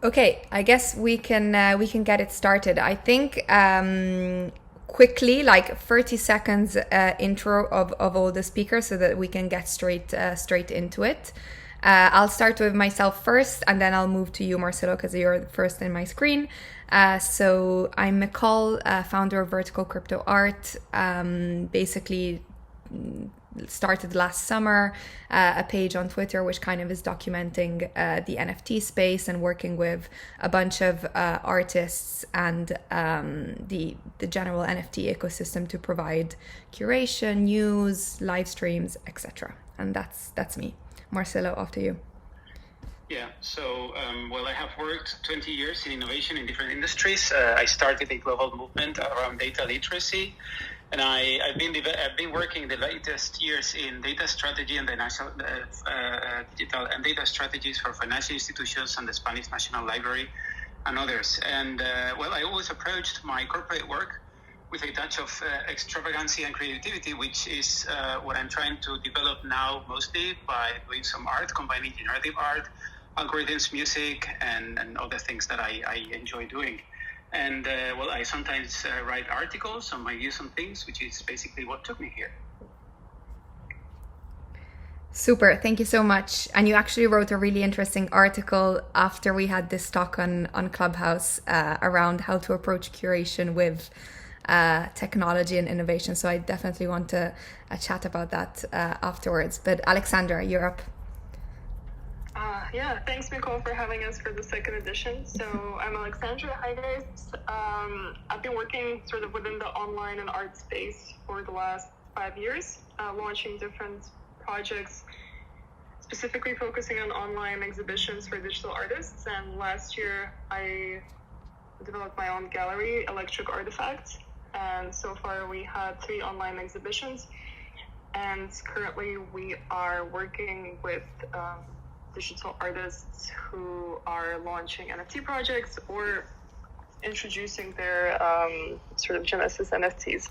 Okay, I guess we can get it started. I think quickly, like 30 seconds intro of all the speakers, so that we can get straight into it. I'll start with myself first, and then I'll move to you, Marcelo, because you're the first in my screen. So I'm Nicole, founder of Vertical Cryptoart. Basically started last summer a page on Twitter which kind of is documenting the NFT space and working with a bunch of artists and the general NFT ecosystem to provide curation, news, live streams, etc. And that's me. Marcelo, off to you. Yeah, so, I have worked 20 years in innovation in different industries. I started a global movement around data literacy, and I've been working the latest years in data strategy and the national digital and data strategies for financial institutions and the Spanish National Library and others. And I always approached my corporate work with a touch of extravagancy and creativity, which is what I'm trying to develop now, mostly by doing some art, combining generative art, algorithms, music, and other things that I enjoy doing. And I sometimes write articles on my views on things, which is basically what took me here. Super, thank you so much. And you actually wrote a really interesting article after we had this talk on Clubhouse around how to approach curation with technology and innovation. So I definitely want to chat about that afterwards. But Aleksandra, you're up. Thanks, Nicole, for having us for the second edition. So I'm Aleksandra. Hi, guys. I've been working sort of within the online and art space for the last 5 years, launching different projects, specifically focusing on online exhibitions for digital artists. And last year, I developed my own gallery, Electric Artifact. And so far, we had 3 online exhibitions. And currently, we are working with digital artists who are launching NFT projects or introducing their sort of Genesis NFTs.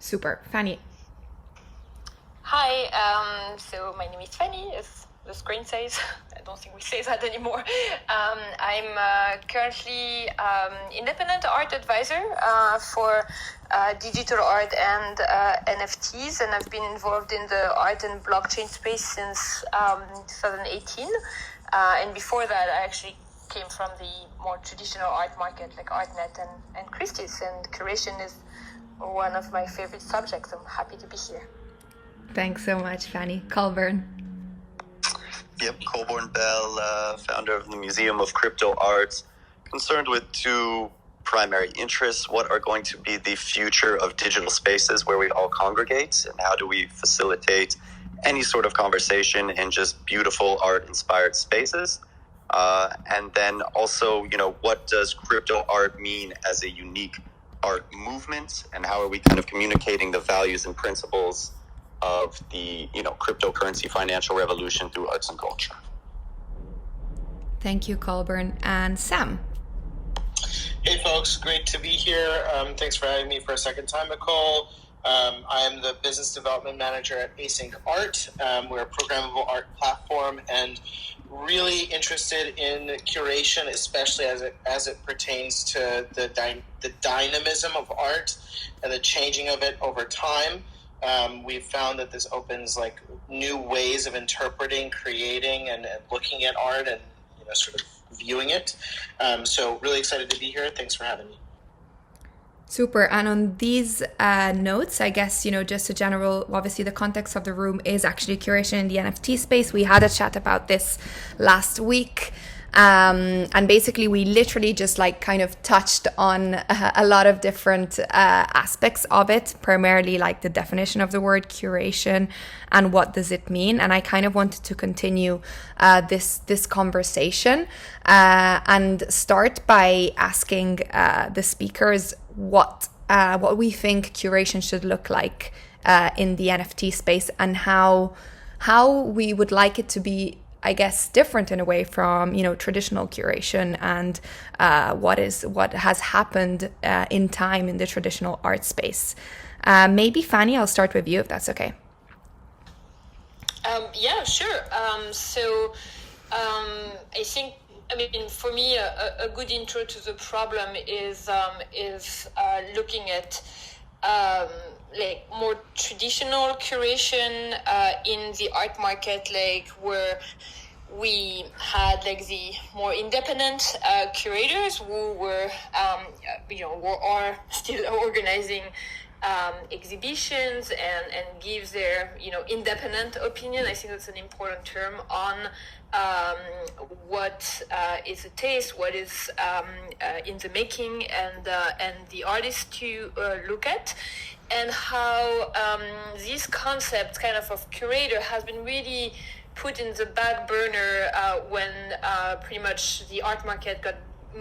Super. Fanny. Hi, so my name is Fanny, as the screen says. I don't think we say that anymore. I'm currently independent art advisor for digital art and NFTs, and I've been involved in the art and blockchain space since 2018. And before that, I actually came from the more traditional art market like ArtNet and Christie's, and curation is one of my favorite subjects. I'm happy to be here. Thanks so much, Fanny. Colborn. Yep, Colborn Bell, founder of the Museum of Crypto Art, concerned with 2 primary interests. What are going to be the future of digital spaces where we all congregate, and how do we facilitate any sort of conversation in just beautiful art-inspired spaces? And then also, what does crypto art mean as a unique art movement, and how are we kind of communicating the values and principles of the cryptocurrency financial revolution through arts and culture? Thank you, Colborn. And Sam. Hey folks, great to be here. Thanks for having me for a second time, Nicole. I am the business development manager at Async Art. We're a programmable art platform and really interested in curation, especially as it pertains to the dynamism of art and the changing of it over time. We've found that this opens like new ways of interpreting, creating, and looking at art and sort of viewing it. So really excited to be here. Thanks for having me. Super. And on these notes, I guess, just a general, obviously the context of the room is actually curation in the NFT space. We had a chat about this last week. And basically we literally just kind of touched on a lot of different aspects of it, primarily like the definition of the word curation and what does it mean. And I kind of wanted to continue this conversation and start by asking the speakers what we think curation should look like in the NFT space, and how we would like it to be, I guess, different in a way from traditional curation and what has happened in time in the traditional art space. Maybe Fanny, I'll start with you if that's okay. Yeah, sure. I think I mean, for me, a good intro to the problem is looking at like more traditional curation in the art market, like where we had like the more independent curators who were, are still organizing exhibitions and give their independent opinion. I think that's an important term on what is a taste, what is in the making, and the artist to look at, and how this concept kind of curator has been really put in the back burner when pretty much the art market got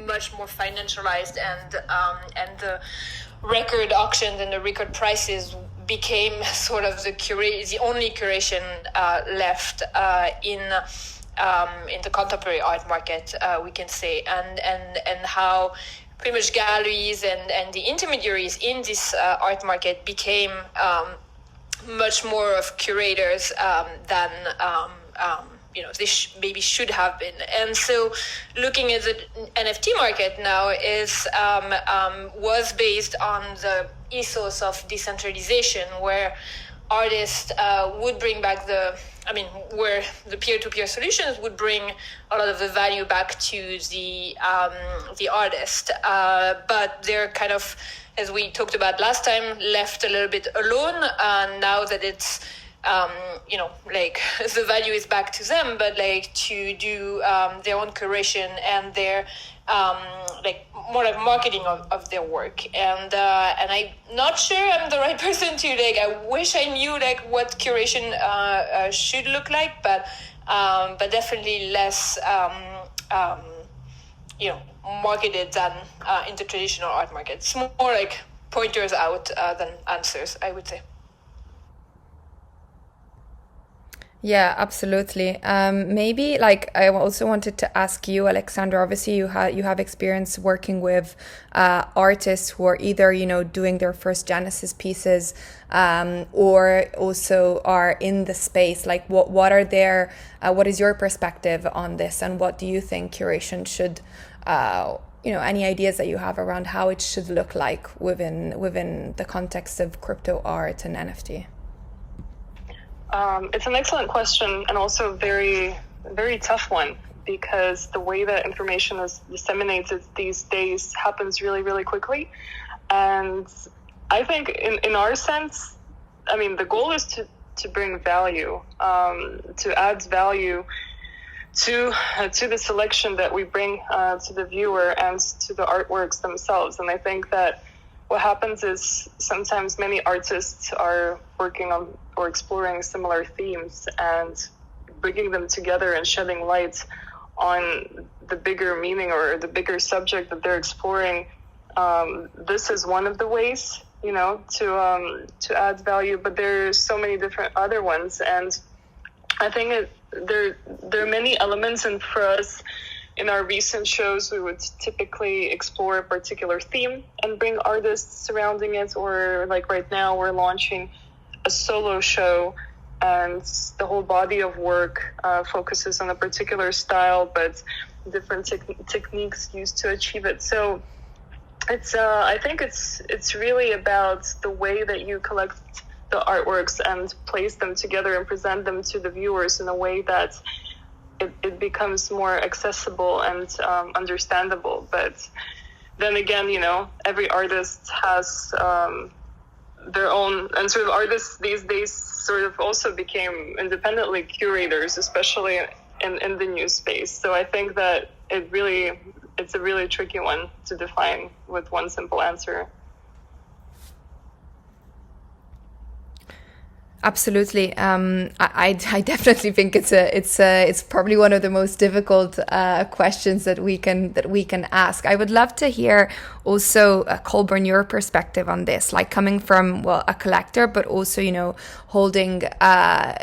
much more financialized, and the record auctions and the record prices became sort of the only curation left in the contemporary art market, we can say, and how pretty much galleries and the intermediaries in this art market became much more of curators than they maybe should have been. And so looking at the NFT market now was based on the ethos of decentralization, where artists would bring back where the peer-to-peer solutions would bring a lot of the value back to the artist, but they're kind of, as we talked about last time, left a little bit alone now that it's the value is back to them, but like to do their own curation and their more like marketing of their work, and I'm not sure I'm the right person to I wish I knew what curation should look like, but definitely less marketed than in the traditional art market. It's more like pointers out than answers, I would say. Yeah, absolutely. Maybe I also wanted to ask you, Aleksandra, obviously you have experience working with artists who are either, doing their first Genesis pieces or also are in the space. What is your perspective on this, and what do you think curation should, any ideas that you have around how it should look like within the context of crypto art and NFT? It's an excellent question, and also a very, very tough one, because the way that information is disseminated these days happens really, really quickly. And I think in our sense, the goal is to bring value, to add value to the selection that we bring to the viewer and to the artworks themselves. And I think that what happens is sometimes many artists are working on or exploring similar themes and bringing them together and shedding light on the bigger meaning or the bigger subject that they're exploring. This is one of the ways, to add value, but there's so many different other ones. And I think there are many elements, and for us, in our recent shows, we would typically explore a particular theme and bring artists surrounding it, or right now we're launching a solo show, and the whole body of work focuses on a particular style, but different techniques used to achieve it. So it's I think it's really about the way that you collect the artworks and place them together and present them to the viewers in a way that it becomes more accessible and understandable. But then again, every artist has their own, and sort of artists these days sort of also became independently curators, especially in the new space. So I think that it's a really tricky one to define with one simple answer. Absolutely. I definitely think it's probably one of the most difficult questions that we can ask. I would love to hear also, Colborn, your perspective on this, coming from a collector, but also holding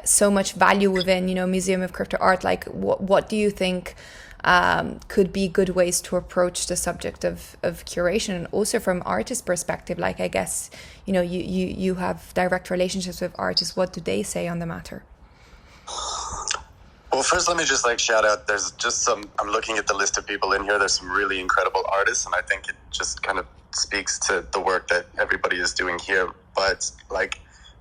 so much value within Museum of Crypto Art. What do you think could be good ways to approach the subject of curation, and also from artist perspective? I guess you have direct relationships with artists. What do they say on the matter? Well, first, let me just shout out. There's just I'm looking at the list of people in here. There's some really incredible artists, and I think it just kind of speaks to the work that everybody is doing here. But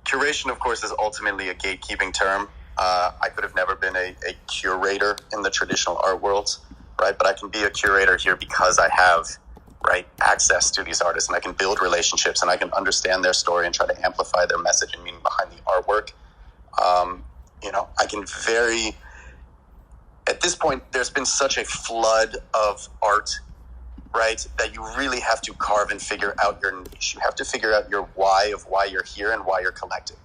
curation, of course, is ultimately a gatekeeping term. I could have never been a curator in the traditional art world, right? But I can be a curator here because I have, access to these artists, and I can build relationships, and I can understand their story and try to amplify their message and meaning behind the artwork. I can at this point, there's been such a flood of art, right, that you really have to carve and figure out your niche. You have to figure out your why of why you're here and why you're collecting,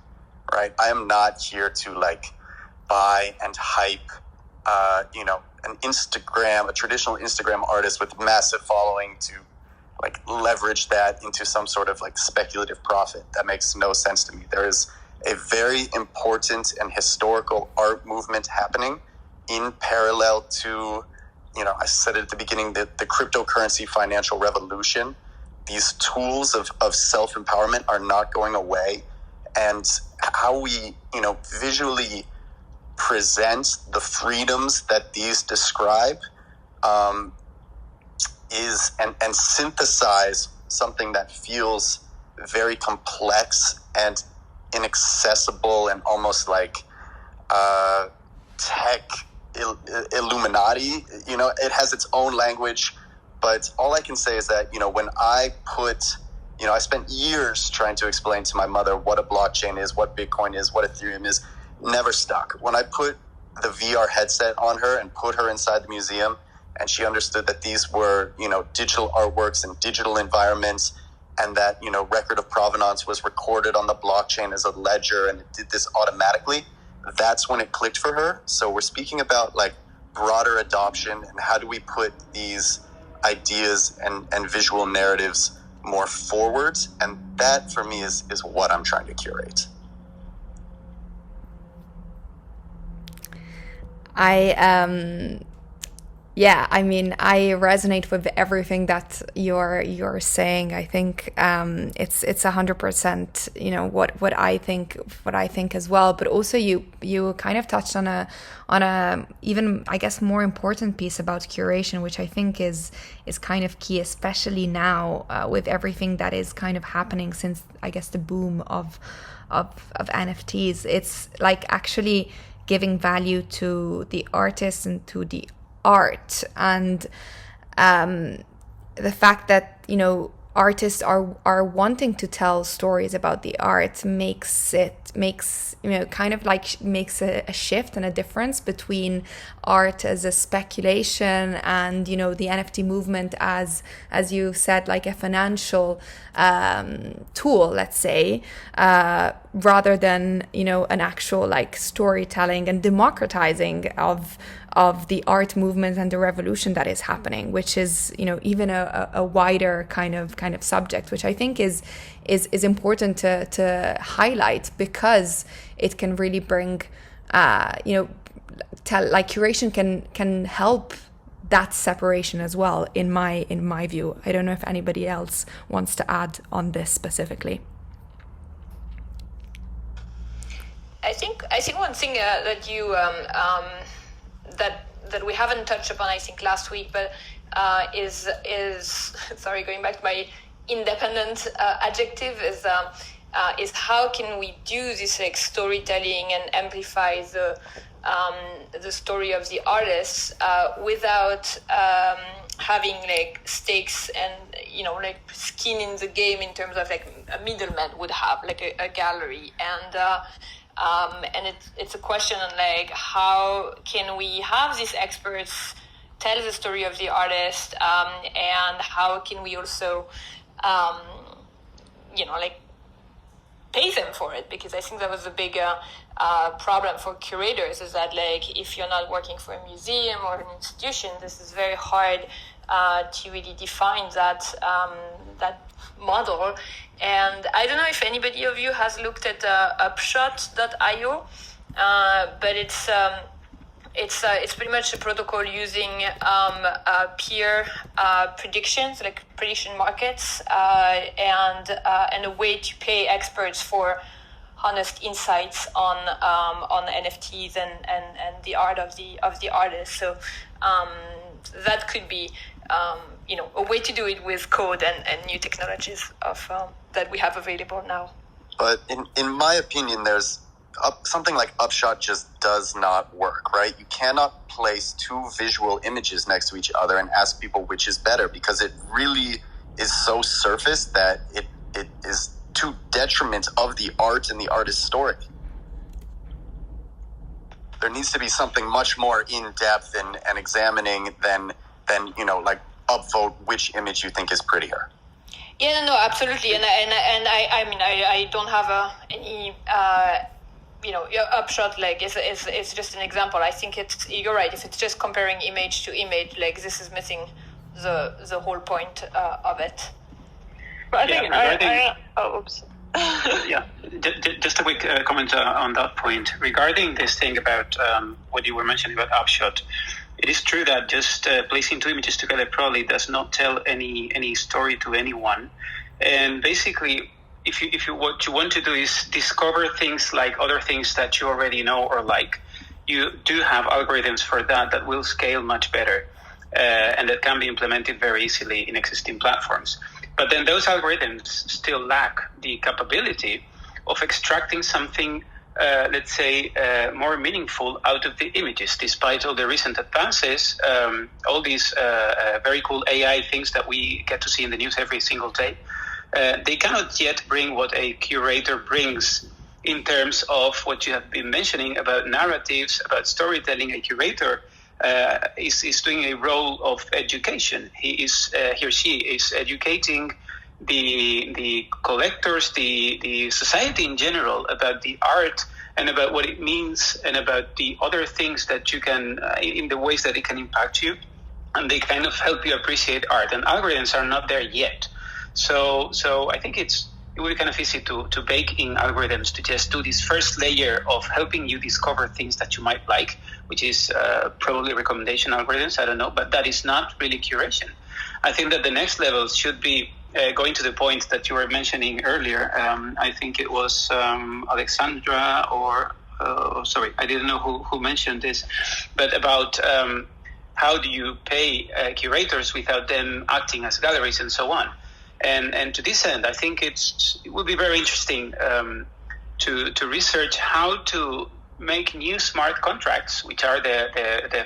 right? I am not here to buy and hype, a traditional Instagram artist with massive following to leverage that into some sort of speculative profit. That makes no sense to me. There is a very important and historical art movement happening in parallel to, I said it at the beginning, the cryptocurrency financial revolution. These tools of self-empowerment are not going away. And how we, visually present the freedoms that these describe is and synthesize something that feels very complex and inaccessible and almost tech Illuminati. It has its own language, but all I can say is that, when I I spent years trying to explain to my mother what a blockchain is, what Bitcoin is, what Ethereum is, never stuck. When I put the VR headset on her and put her inside the museum, and she understood that these were, digital artworks and digital environments, and that, record of provenance was recorded on the blockchain as a ledger, and it did this automatically, that's when it clicked for her. So we're speaking about broader adoption and how do we put these ideas and visual narratives more forward. And that for me is what I'm trying to curate. I resonate with everything that you're saying. I think it's 100%, what I think as well. But also you kind of touched on a even, I guess, more important piece about curation, which I think is kind of key, especially now with everything that is kind of happening since, I guess, the boom of NFTs. It's actually giving value to the artists and to the art, and the fact that artists are wanting to tell stories about the art makes a shift and a difference between art as a speculation and the NFT movement as you said, a financial tool, let's say, rather than an actual storytelling and democratizing of the art movement and the revolution that is happening, which is even a wider kind of subject, which I think is important to highlight, because it can really bring curation can help that separation as well, in my view. I don't know if anybody else wants to add on this specifically. I think one thing that you that we haven't touched upon, I think, last week, but is sorry, going back to my independent adjective, is how can we do this storytelling and amplify the story of the artists without having stakes and skin in the game, in terms of a middleman would have, a gallery, and it's a question on how can we have these experts tell the story of the artist, and how can we also pay them for it, because I think that was a big problem for curators, is that if you're not working for a museum or an institution, this is very hard to really define that model. And I don't know if anybody of you has looked at upshot.io, but it's pretty much a protocol using peer predictions, prediction markets, and a way to pay experts for honest insights on NFTs and the art of the artist. So that could be a way to do it with code and new technologies that we have available now. But in my opinion, there's something like Upshot just does not work, right? You cannot place two visual images next to each other and ask people which is better, because it really is so surface that it is to detriment of the art and the artist's story. There needs to be something much more in-depth and examining than like upvote which image you think is prettier. Yeah, no, absolutely, and I don't have any Upshot is just an example. I think you're right. If it's just comparing image to image, this is missing the whole point of it. But I think oops. Yeah, just a quick comment on that point regarding this thing about what you were mentioning about Upshot. It is true that just placing two images together probably does not tell any story to anyone. And basically, if you what you want to do is discover things like other things that you already know or like, you do have algorithms for that will scale much better and that can be implemented very easily in existing platforms. But then those algorithms still lack the capability of extracting something, let's say, more meaningful out of the images. Despite all the recent advances, all these very cool AI things that we get to see in the news every single day, they cannot yet bring what a curator brings in terms of what you have been mentioning about narratives, about storytelling. A curator is doing a role of education. He or she is educating the collectors, the society in general, about the art and about what it means and about the other things that you can, in the ways that it can impact you, and they kind of help you appreciate art. And algorithms are not there yet. So I think it would be kind of easy to bake in algorithms to just do this first layer of helping you discover things that you might like, which is probably recommendation algorithms, I don't know, but that is not really curation. I think that the next level should be going to the point that you were mentioning earlier. I think it was Aleksandra sorry, I didn't know who mentioned this, but about how do you pay curators without them acting as galleries and so on. And to this end, I think it would be very interesting to research how to make new smart contracts, which are the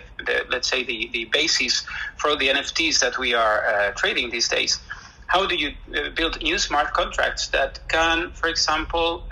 let's say the basis for the NFTs that we are trading these days. How do you build new smart contracts that can, for example,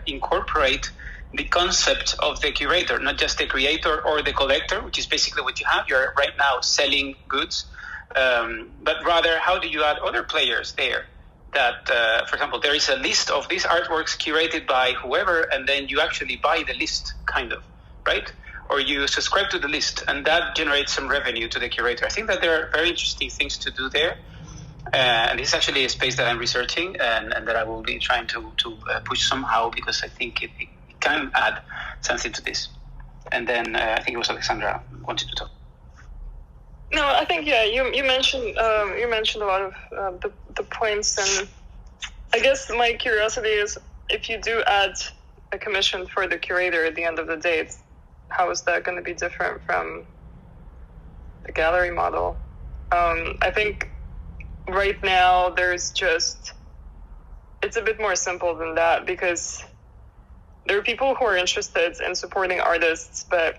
incorporate the concept of the curator, not just the creator or the collector, which is basically what you have. You're right now selling goods. But rather, how do you add other players there? That, for example, there is a list of these artworks curated by whoever, and then you actually buy the list, kind of, right? Or you subscribe to the list, and that generates some revenue to the curator. I think that there are very interesting things to do there. And this is actually a space that I'm researching and that I will be trying to push somehow, because I think it can add something to this. And then I think it was Aleksandra wanted to talk. No, I think you mentioned a lot of the points, and I guess my curiosity is, if you do add a commission for the curator at the end of the day, how is that going to be different from the gallery model? I think right now it's a bit more simple than that, because there are people who are interested in supporting artists, but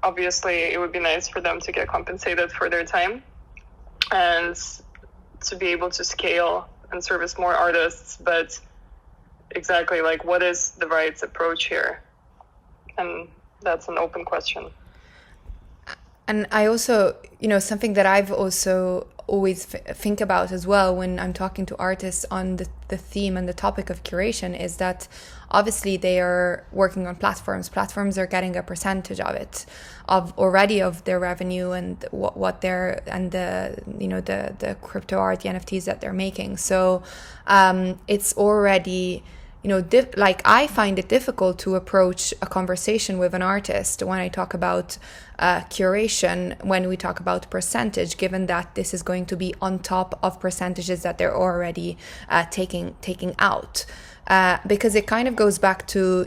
obviously, it would be nice for them to get compensated for their time and to be able to scale and service more artists. But exactly, what is the right approach here? And that's an open question. And I also, something that I've also always think about as well when I'm talking to artists on the theme and the topic of curation is that obviously they are working on platforms. Platforms are getting a percentage of it, of their revenue and what they're, and the crypto art, the NFTs that they're making. So it's already like I find it difficult to approach a conversation with an artist when I talk about curation, when we talk about percentage, given that this is going to be on top of percentages that they're already taking out. Because it kind of goes back to,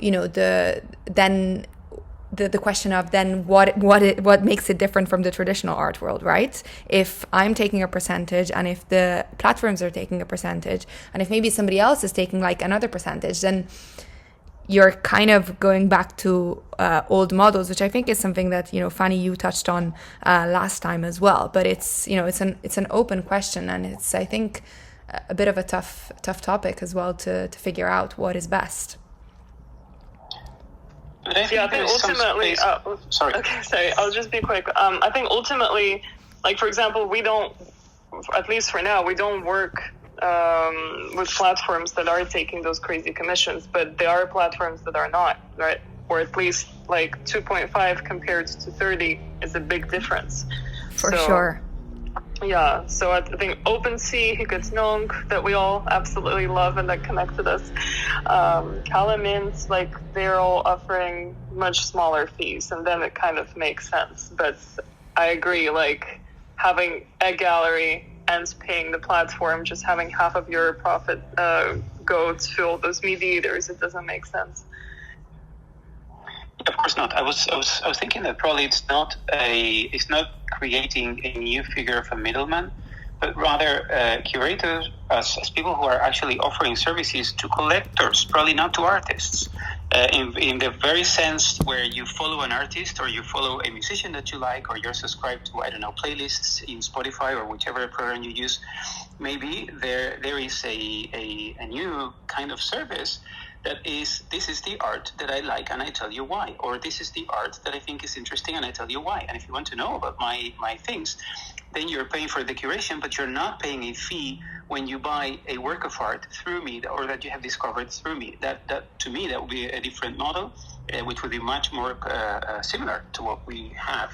the question of then what makes it different from the traditional art world, right? If I'm taking a percentage, and if the platforms are taking a percentage, and if maybe somebody else is taking like another percentage, then you're kind of going back to old models, which I think is something that Fanny, you touched on last time as well. But it's it's an open question, and it's, I think, a bit of a tough topic as well to figure out what is best. I think ultimately, I'll just be quick. I think ultimately, like, for example, we don't, at least for now, we don't work with platforms that are taking those crazy commissions, but there are platforms that are not, right? Or at least like 2.5 compared to 30 is a big difference. For sure. Yeah, so I think OpenSea, Hiketnong, that we all absolutely love and that connected us. Calamint, like, they're all offering much smaller fees, and then it kind of makes sense. But I agree, like, having a gallery and paying the platform, just having half of your profit go to all those mediators, it doesn't make sense. Of course not. I was thinking that probably it's not creating a new figure of a middleman, but rather curators as people who are actually offering services to collectors, probably not to artists. In the very sense where you follow an artist, or you follow a musician that you like, or you're subscribed to, playlists in Spotify or whichever program you use, maybe there is a new kind of service that is, this is the art that I like and I tell you why, or this is the art that I think is interesting and I tell you why. And if you want to know about my things, then you're paying for the curation, but you're not paying a fee when you buy a work of art through me, or that you have discovered through me. That to me, that would be a different model, which would be much more similar to what we have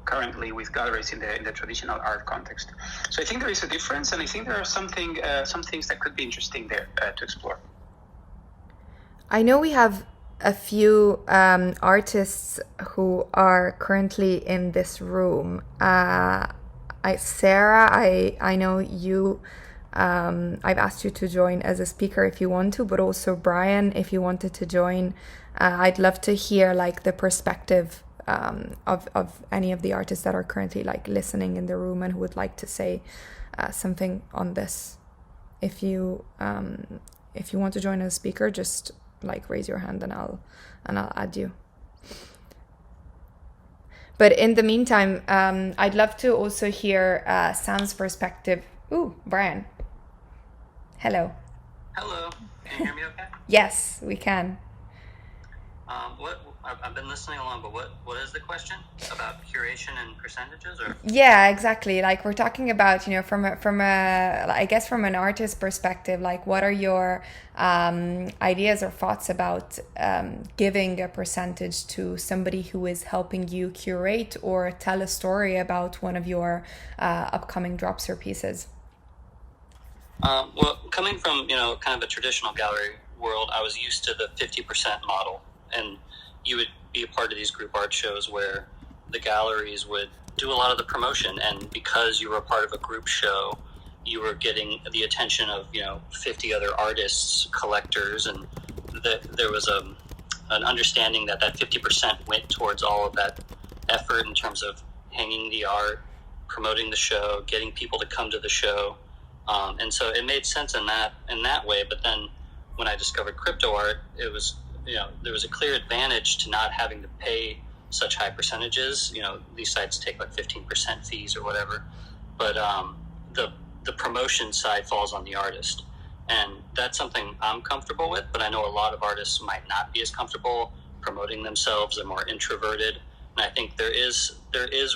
currently with galleries in the traditional art context. So I think there is a difference, and I think there are some things that could be interesting there to explore. I know we have a few artists who are currently in this room. Sarah, I know you. I've asked you to join as a speaker if you want to, but also Brian, if you wanted to join. I'd love to hear like the perspective of any of the artists that are currently like listening in the room and who would like to say something on this. If you want to join as a speaker, just like raise your hand and I'll add you. But in the meantime, I'd love to also hear Sam's perspective. Ooh, Brian. Hello. Hello. Can you hear me okay? Yes, we can. I've been listening along, but what is the question about curation and percentages, or? Yeah, exactly. Like we're talking about, from an artist perspective, like what are your ideas or thoughts about giving a percentage to somebody who is helping you curate or tell a story about one of your upcoming drops or pieces? Well, coming from kind of a traditional gallery world, I was used to the 50% model, and you would be a part of these group art shows where the galleries would do a lot of the promotion, and because you were a part of a group show, you were getting the attention of 50 other artists, collectors, and there was an understanding that 50% went towards all of that effort in terms of hanging the art, promoting the show, getting people to come to the show, and so it made sense in that way. But then when I discovered crypto art, it was there was a clear advantage to not having to pay such high percentages. These sites take like 15% fees or whatever, but the promotion side falls on the artist, and that's something I'm comfortable with. But I know a lot of artists might not be as comfortable promoting themselves. They're more introverted, and I think there is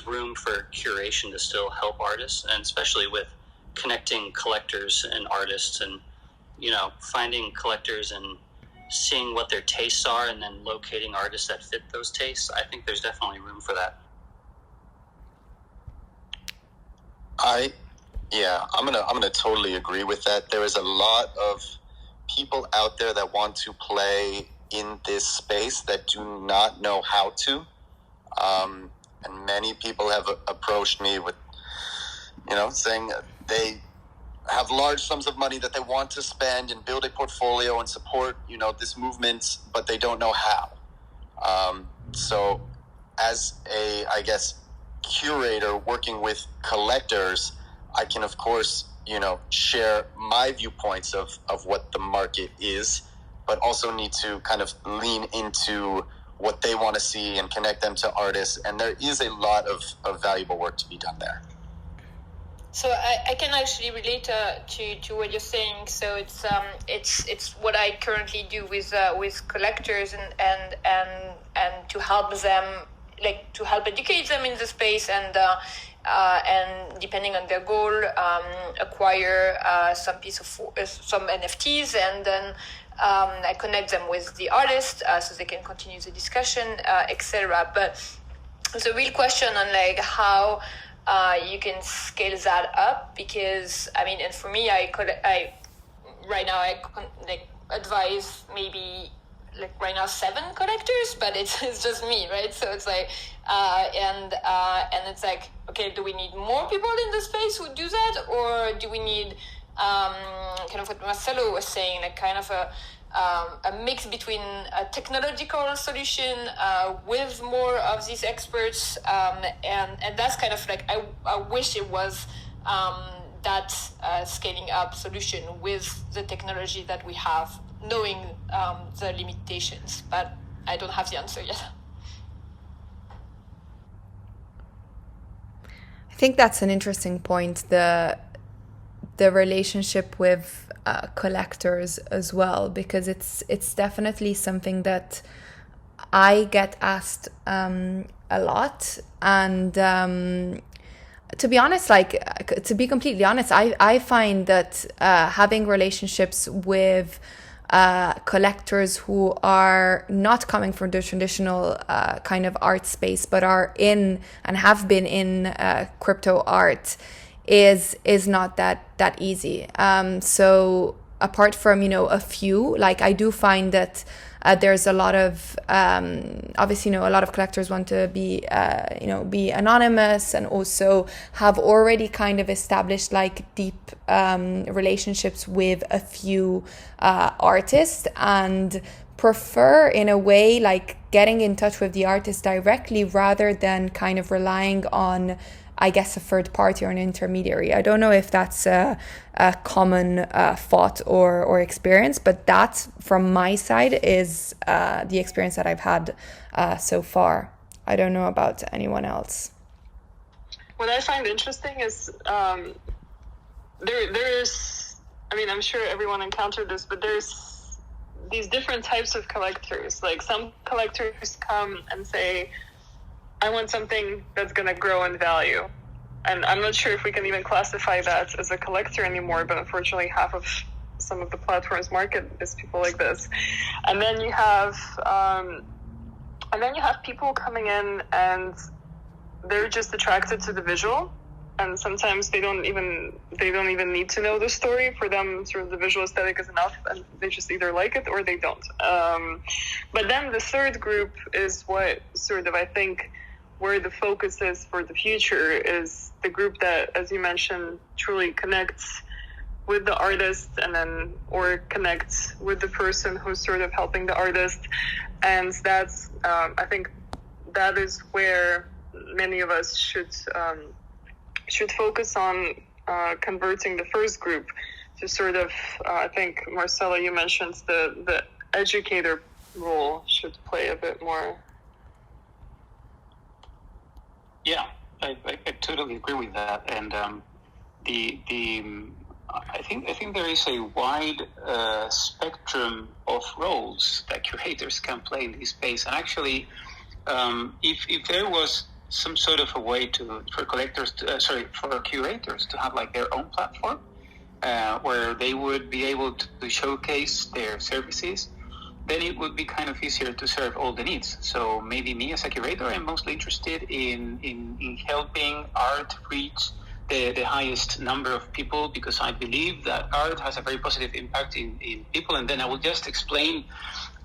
room for curation to still help artists, and especially with connecting collectors and artists, and finding collectors and seeing what their tastes are, and then locating artists that fit those tastes. I think there's definitely room for that. I'm gonna totally agree with that. There is a lot of people out there that want to play in this space that do not know how to. And many people have approached me with, saying they have large sums of money that they want to spend and build a portfolio and support, this movement, but they don't know how. So as a, I guess, curator working with collectors, I can, of course, share my viewpoints of what the market is, but also need to kind of lean into what they want to see and connect them to artists. And there is a lot of valuable work to be done there. So I can actually relate to what you're saying. So it's what I currently do with collectors and to help them, like to help educate them in the space and depending on their goal, acquire some NFTs, and then I connect them with the artist so they can continue the discussion, etc. But the real question on like how you can scale that up, because and for me, I right now I advise maybe right now 7 collectors, but it's just me, right? So it's like and it's like, okay, do we need more people in the space who do that, or do we need kind of what Marcelo was saying, like kind of a mix between a technological solution with more of these experts, and that's kind of like I wish it was that scaling up solution with the technology that we have, knowing the limitations, but I don't have the answer yet. I think that's an interesting point, the relationship with collectors as well, because it's definitely something that I get asked a lot, and to be honest, to be completely honest, I find that having relationships with collectors who are not coming from the traditional kind of art space, but are in and have been in crypto art is not that easy. So apart from a few, I do find that there's a lot of obviously a lot of collectors want to be be anonymous, and also have already kind of established deep relationships with a few artists, and prefer in a way getting in touch with the artist directly rather than kind of relying on, I guess, a third party or an intermediary. I don't know if that's a common thought or experience, but that, from my side, is the experience that I've had so far. I don't know about anyone else. What I find interesting is there's, I'm sure everyone encountered this, but there's these different types of collectors. Some collectors come and say, I want something that's going to grow in value. And I'm not sure if we can even classify that as a collector anymore, but unfortunately half of some of the platforms market is people like this. And then you have people coming in and they're just attracted to the visual, and sometimes they don't even need to know the story. For them, sort of the visual aesthetic is enough, and they just either like it or they don't. But then the third group is what sort of, I think, where the focus is for the future, is the group that, as you mentioned, truly connects with the artist, or connects with the person who's sort of helping the artist. And that's, I think that is where many of us should focus on, converting the first group to sort of, I think, Marcelo, you mentioned the educator role should play a bit more. Yeah, I totally agree with that, and I think there is a wide spectrum of roles that curators can play in this space. And actually, if there was some sort of a way for curators to have their own platform where they would be able to showcase their services, then it would be kind of easier to serve all the needs. So maybe me as a curator, I'm mostly interested in helping art reach the highest number of people, because I believe that art has a very positive impact in people. And then I will just explain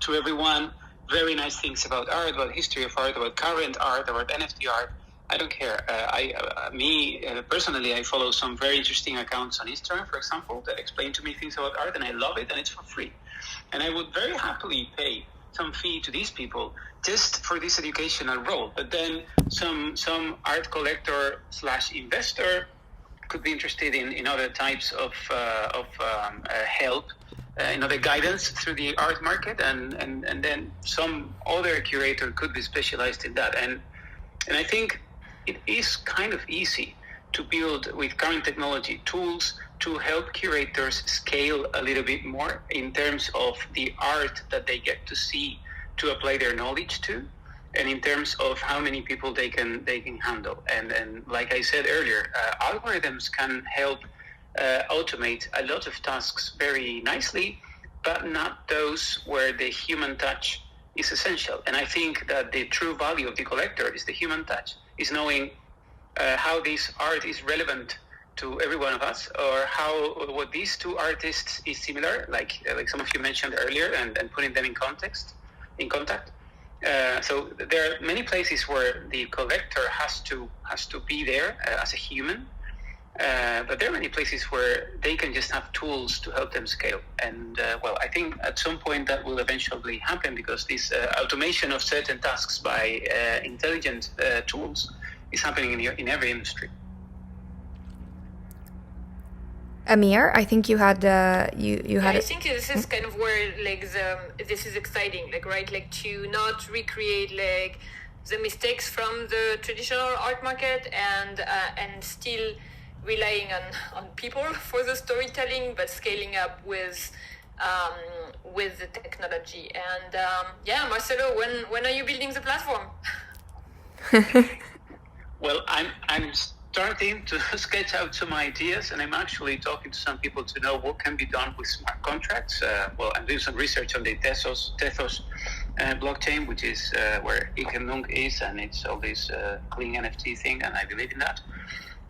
to everyone very nice things about art, about history of art, about current art, about NFT art. I don't care. Personally, I follow some very interesting accounts on Instagram, for example, that explain to me things about art, and I love it, and it's for free. And I would very happily pay some fee to these people just for this educational role. But then some art collector / investor could be interested in other types of help, in other guidance through the art market, and then some other curator could be specialized in that. And I think it is kind of easy to build with current technology tools to help curators scale a little bit more in terms of the art that they get to see, to apply their knowledge to, and in terms of how many people they can handle. And like I said earlier, algorithms can help automate a lot of tasks very nicely, but not those where the human touch is essential. And I think that the true value of the collector is the human touch, is knowing how this art is relevant to every one of us, or how what these two artists is similar, like some of you mentioned earlier, and putting them in contact. So there are many places where the collector has to be there as a human, but there are many places where they can just have tools to help them scale. And I think at some point that will eventually happen, because this automation of certain tasks by intelligent tools is happening in every industry. Amir, I think you had you had. I think this is kind of where this is exciting, right? To not recreate the mistakes from the traditional art market, and still relying on people for the storytelling, but scaling up with the technology. And Marcelo, when are you building the platform? Well, I'm starting to sketch out some ideas, and I'm actually talking to some people to know what can be done with smart contracts. I'm doing some research on the Tethos blockchain, which is where Ikenung is, and it's all this clean NFT thing, and I believe in that.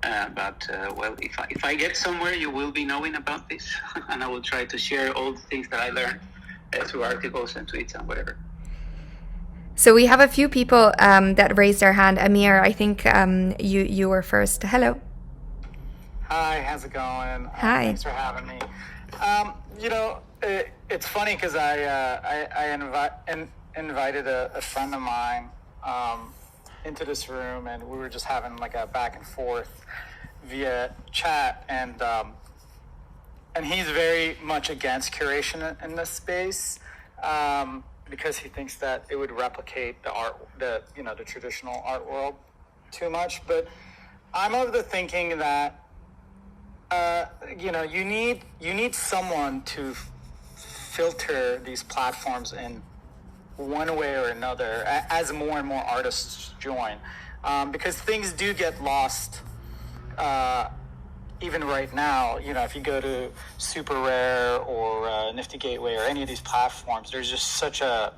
If I get somewhere, you will be knowing about this, and I will try to share all the things that I learned through articles and tweets and whatever. So we have a few people that raised their hand. Amir, I think you were first. Hello. Hi, how's it going? Hi. Thanks for having me. It's funny because I invited a friend of mine into this room, and we were just having a back and forth via chat, and he's very much against curation in this space. Because he thinks that it would replicate the traditional art world too much. But I'm of the thinking that you need someone to filter these platforms in one way or another as more and more artists join, because things do get lost. Even right now, if you go to Super Rare or Nifty Gateway or any of these platforms, there's just such a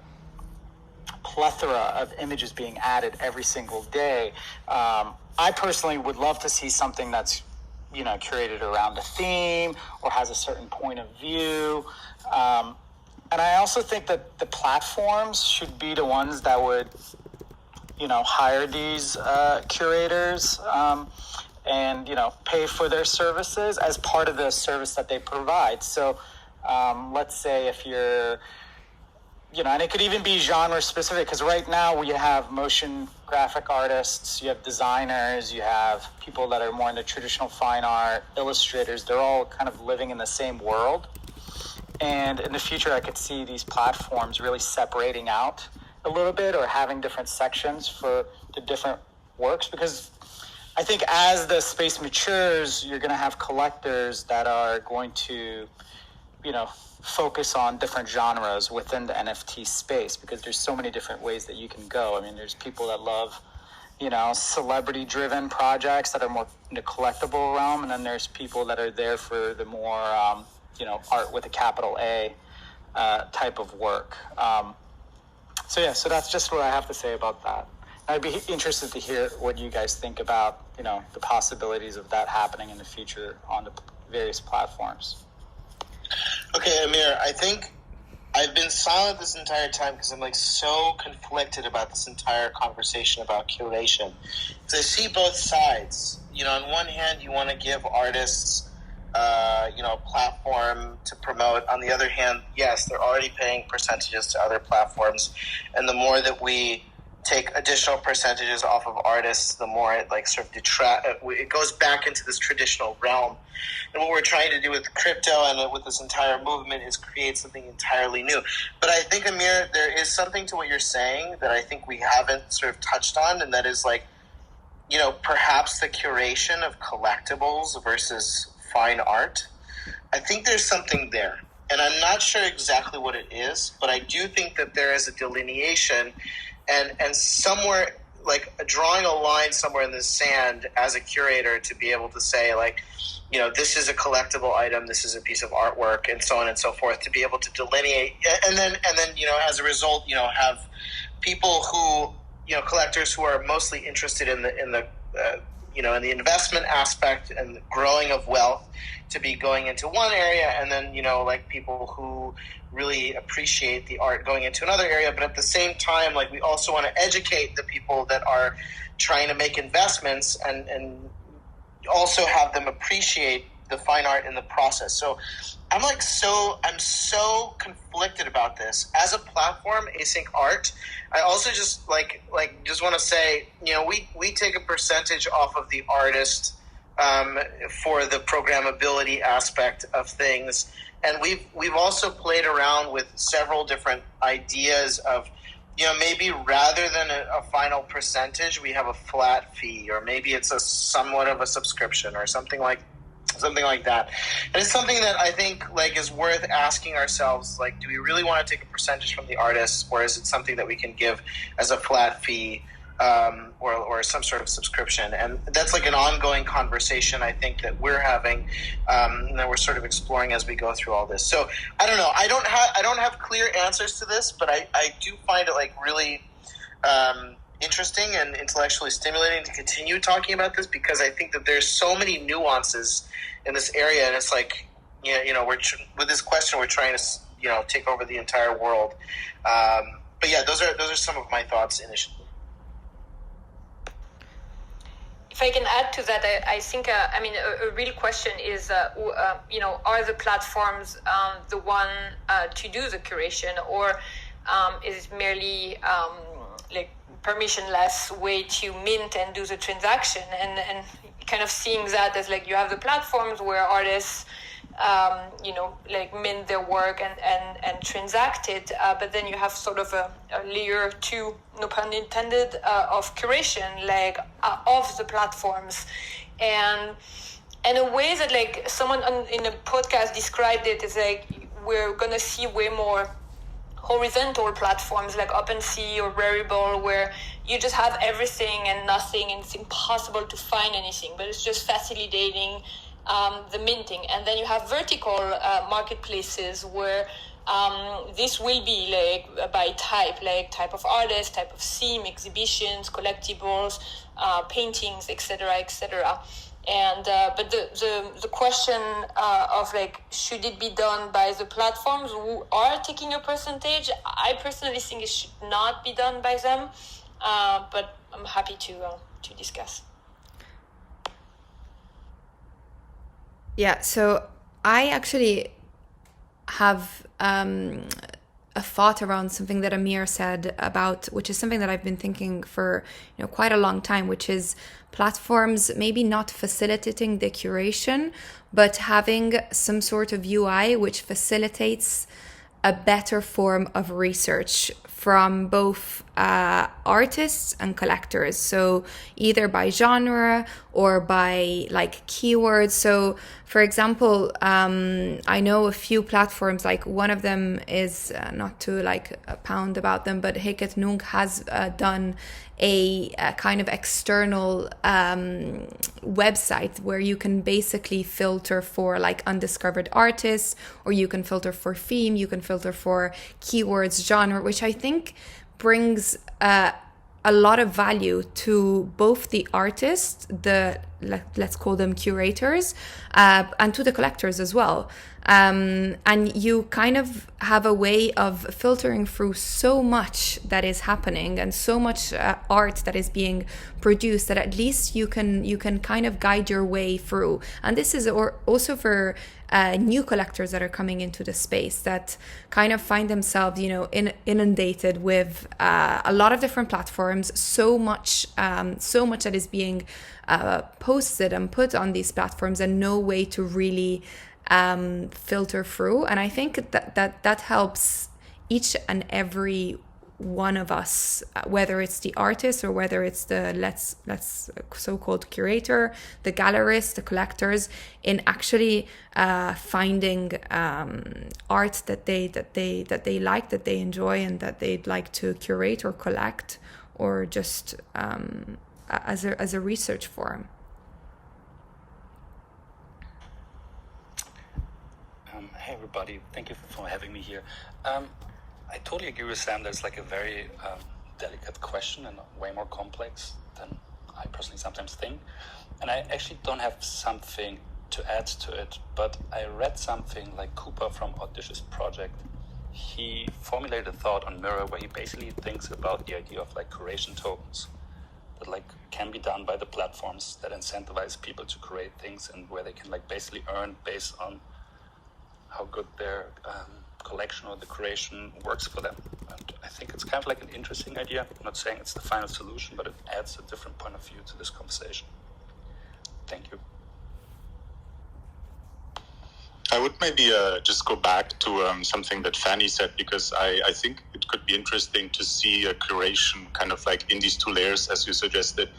plethora of images being added every single day. I personally would love to see something that's, curated around a theme or has a certain point of view. And I also think that the platforms should be the ones that would, hire these curators, and pay for their services as part of the service that they provide. So let's say if you're and it could even be genre specific, because right now we have motion graphic artists, you have designers, you have people that are more into traditional fine art, illustrators. They're all kind of living in the same world, and in the future I could see these platforms really separating out a little bit, or having different sections for the different works, because I think as the space matures, you're going to have collectors that are going to, focus on different genres within the NFT space, because there's so many different ways that you can go. I mean, there's people that love, celebrity-driven projects that are more in the collectible realm, and then there's people that are there for the more, art with a capital A type of work. So that's just what I have to say about that. I'd be interested to hear what you guys think about, the possibilities of that happening in the future on the various platforms. Okay, Amir, I think I've been silent this entire time because I'm so conflicted about this entire conversation about curation. Because I see both sides. On one hand, you want to give artists, a platform to promote. On the other hand, yes, they're already paying percentages to other platforms, and the more that we take additional percentages off of artists, the more it it goes back into this traditional realm. And what we're trying to do with crypto and with this entire movement is create something entirely new. But I think, Amir, there is something to what you're saying that I think we haven't sort of touched on, and that is perhaps the curation of collectibles versus fine art. I think there's something there. And I'm not sure exactly what it is, but I do think that there is a delineation and somewhere, drawing a line somewhere in the sand as a curator to be able to say, this is a collectible item, this is a piece of artwork, and so on and so forth, to be able to delineate. And then as a result, have people who, collectors who are mostly interested in the investment aspect and the growing of wealth to be going into one area, and then, people who really appreciate the art going into another area. But at the same time, we also want to educate the people that are trying to make investments and also have them appreciate the fine art in the process. So I'm so conflicted about this. As a platform, Async Art, I also just just want to say, we take a percentage off of the artist for the programmability aspect of things. And we've also played around with several different ideas of, maybe rather than a final percentage, we have a flat fee, or maybe it's a somewhat of a subscription or something like that. And it's something that I think is worth asking ourselves, do we really want to take a percentage from the artists, or is it something that we can give as a flat fee, or some sort of subscription? And that's an ongoing conversation, I think, that we're having, and that we're sort of exploring as we go through all this. So I don't know. I don't have clear answers to this, but I do find it really interesting and intellectually stimulating to continue talking about this, because I think that there's so many nuances in this area, and it's with this question we're trying to take over the entire world. But yeah, those are some of my thoughts initially. If I can add to that, I think, a real question is, are the platforms the one to do the curation, or is it merely permissionless way to mint and do the transaction? And kind of seeing that as you have the platforms where artists mint their work and transact it, but then you have sort of a layer two, no pun intended, of curation of the platforms, and a way that someone in a podcast described it is we're gonna see way more horizontal platforms like OpenSea or Rarible, where you just have everything and nothing, and it's impossible to find anything, but it's just facilitating the minting. And then you have vertical marketplaces where this will be by type of artist, type of theme, exhibitions, collectibles, paintings, etc., etc. And but the question of should it be done by the platforms who are taking a percentage? I personally think it should not be done by them, but I'm happy to discuss. Yeah, so I actually have a thought around something that Amir said about, which is something that I've been thinking for quite a long time, which is platforms maybe not facilitating the curation, but having some sort of UI which facilitates a better form of research from both artists and collectors. So either by genre or by keywords. So for example, I know a few platforms, one of them is not to pound about them, but Hiket Nung has done a kind of external website where you can basically filter for undiscovered artists, or you can filter for theme, you can filter for keywords, genre, which I think brings a lot of value to both the artists, let's call them curators, and to the collectors as well. And you kind of have a way of filtering through so much that is happening and so much art that is being produced, that at least you can kind of guide your way through. And this is also for new collectors that are coming into the space, that kind of find themselves, inundated with a lot of different platforms, so much that is being posted and put on these platforms, and no way to really filter through. And I think that helps each and every one of us, whether it's the artist or whether it's the let's so-called curator, the gallerist, the collectors, in actually finding art that they like, that they enjoy, and that they'd like to curate or collect, or just as a research forum. Hey everybody, thank you for having me here. I totally agree with Sam. There's like a very delicate question and way more complex than I personally sometimes think. And I actually don't have something to add to it, but I read something like Cooper from Audacious Project. He formulated a thought on Mirror where he basically thinks about the idea of like curation tokens that like can be done by the platforms that incentivize people to create things, and where they can like basically earn based on how good their collection or the creation works for them. And I think it's kind of like an interesting idea. I'm not saying it's the final solution, but it adds a different point of view to this conversation. Thank you. I would maybe just go back to something that Fanny said, because I think it could be interesting to see a curation kind of like in these two layers, as you suggested.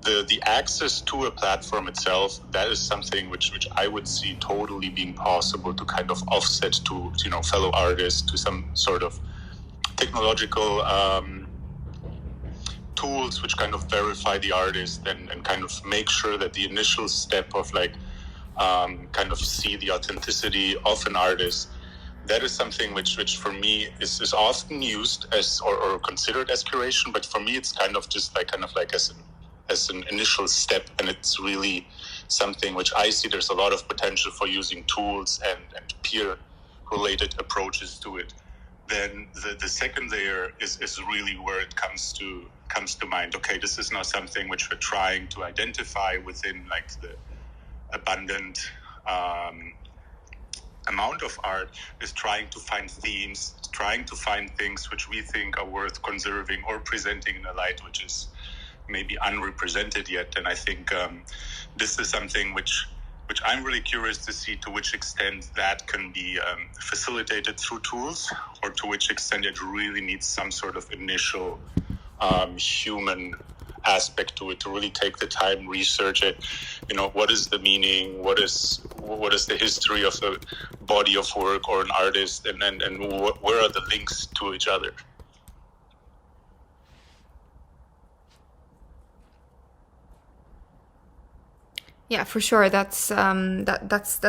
The access to a platform itself, that is something which I would see totally being possible to kind of offset to fellow artists, to some sort of technological tools which kind of verify the artist and kind of make sure that the initial step of like kind of see the authenticity of an artist, that is something which for me is often used as or considered as curation, but for me it's kind of as an initial step, and it's really something which I see there's a lot of potential for using tools and peer-related approaches to it. Then the second layer is really where it comes to mind. Okay, this is now something which we're trying to identify within like the abundant amount of art, is trying to find themes, trying to find things which we think are worth conserving or presenting in a light which is maybe unrepresented yet. And I think this is something which I'm really curious to see to which extent that can be facilitated through tools, or to which extent it really needs some sort of initial human aspect to it, to really take the time, research it. What is the meaning? What is the history of a body of work or an artist, and where are the links to each other? Yeah, for sure. That's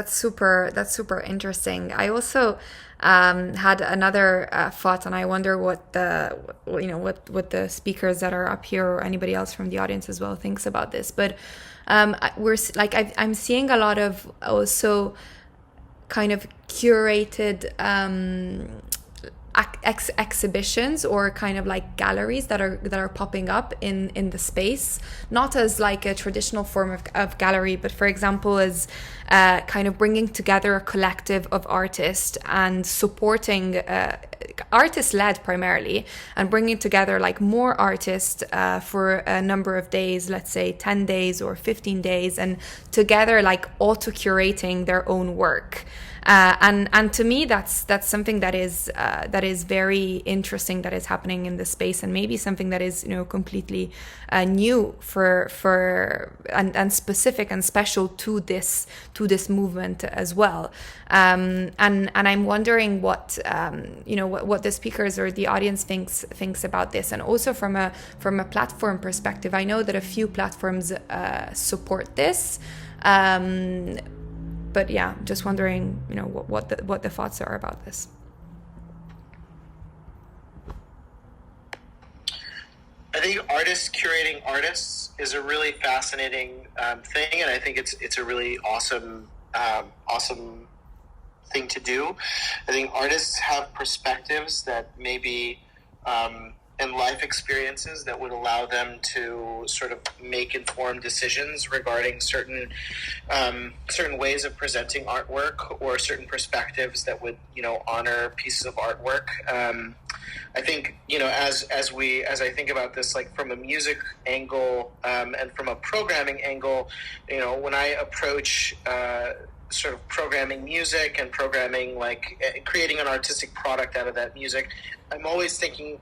super interesting. I also had another thought, and I wonder what the speakers that are up here, or anybody else from the audience as well, thinks about this. But I'm seeing a lot of also kind of curated exhibitions, or kind of like galleries that are popping up in the space, not as like a traditional form of gallery, but for example as kind of bringing together a collective of artists and supporting artist-led primarily, and bringing together like more artists for a number of days, let's say 10 days or 15 days, and together like auto-curating their own work. And to me, that's something that is very interesting, that is happening in the space, and maybe something that is completely new and specific and special to this movement as well. And I'm wondering what the speakers or the audience thinks about this, and also from a platform perspective. I know that a few platforms support this. But yeah, just wondering, what the thoughts are about this. think artists curating artists is a really fascinating thing, and I think it's a really awesome thing to do. I think artists have perspectives that maybe and life experiences that would allow them to sort of make informed decisions regarding certain ways of presenting artwork, or certain perspectives that would, honor pieces of artwork. I think, as I think about this, like from a music angle and from a programming angle, when I approach sort of programming music and programming, like creating an artistic product out of that music, I'm always thinking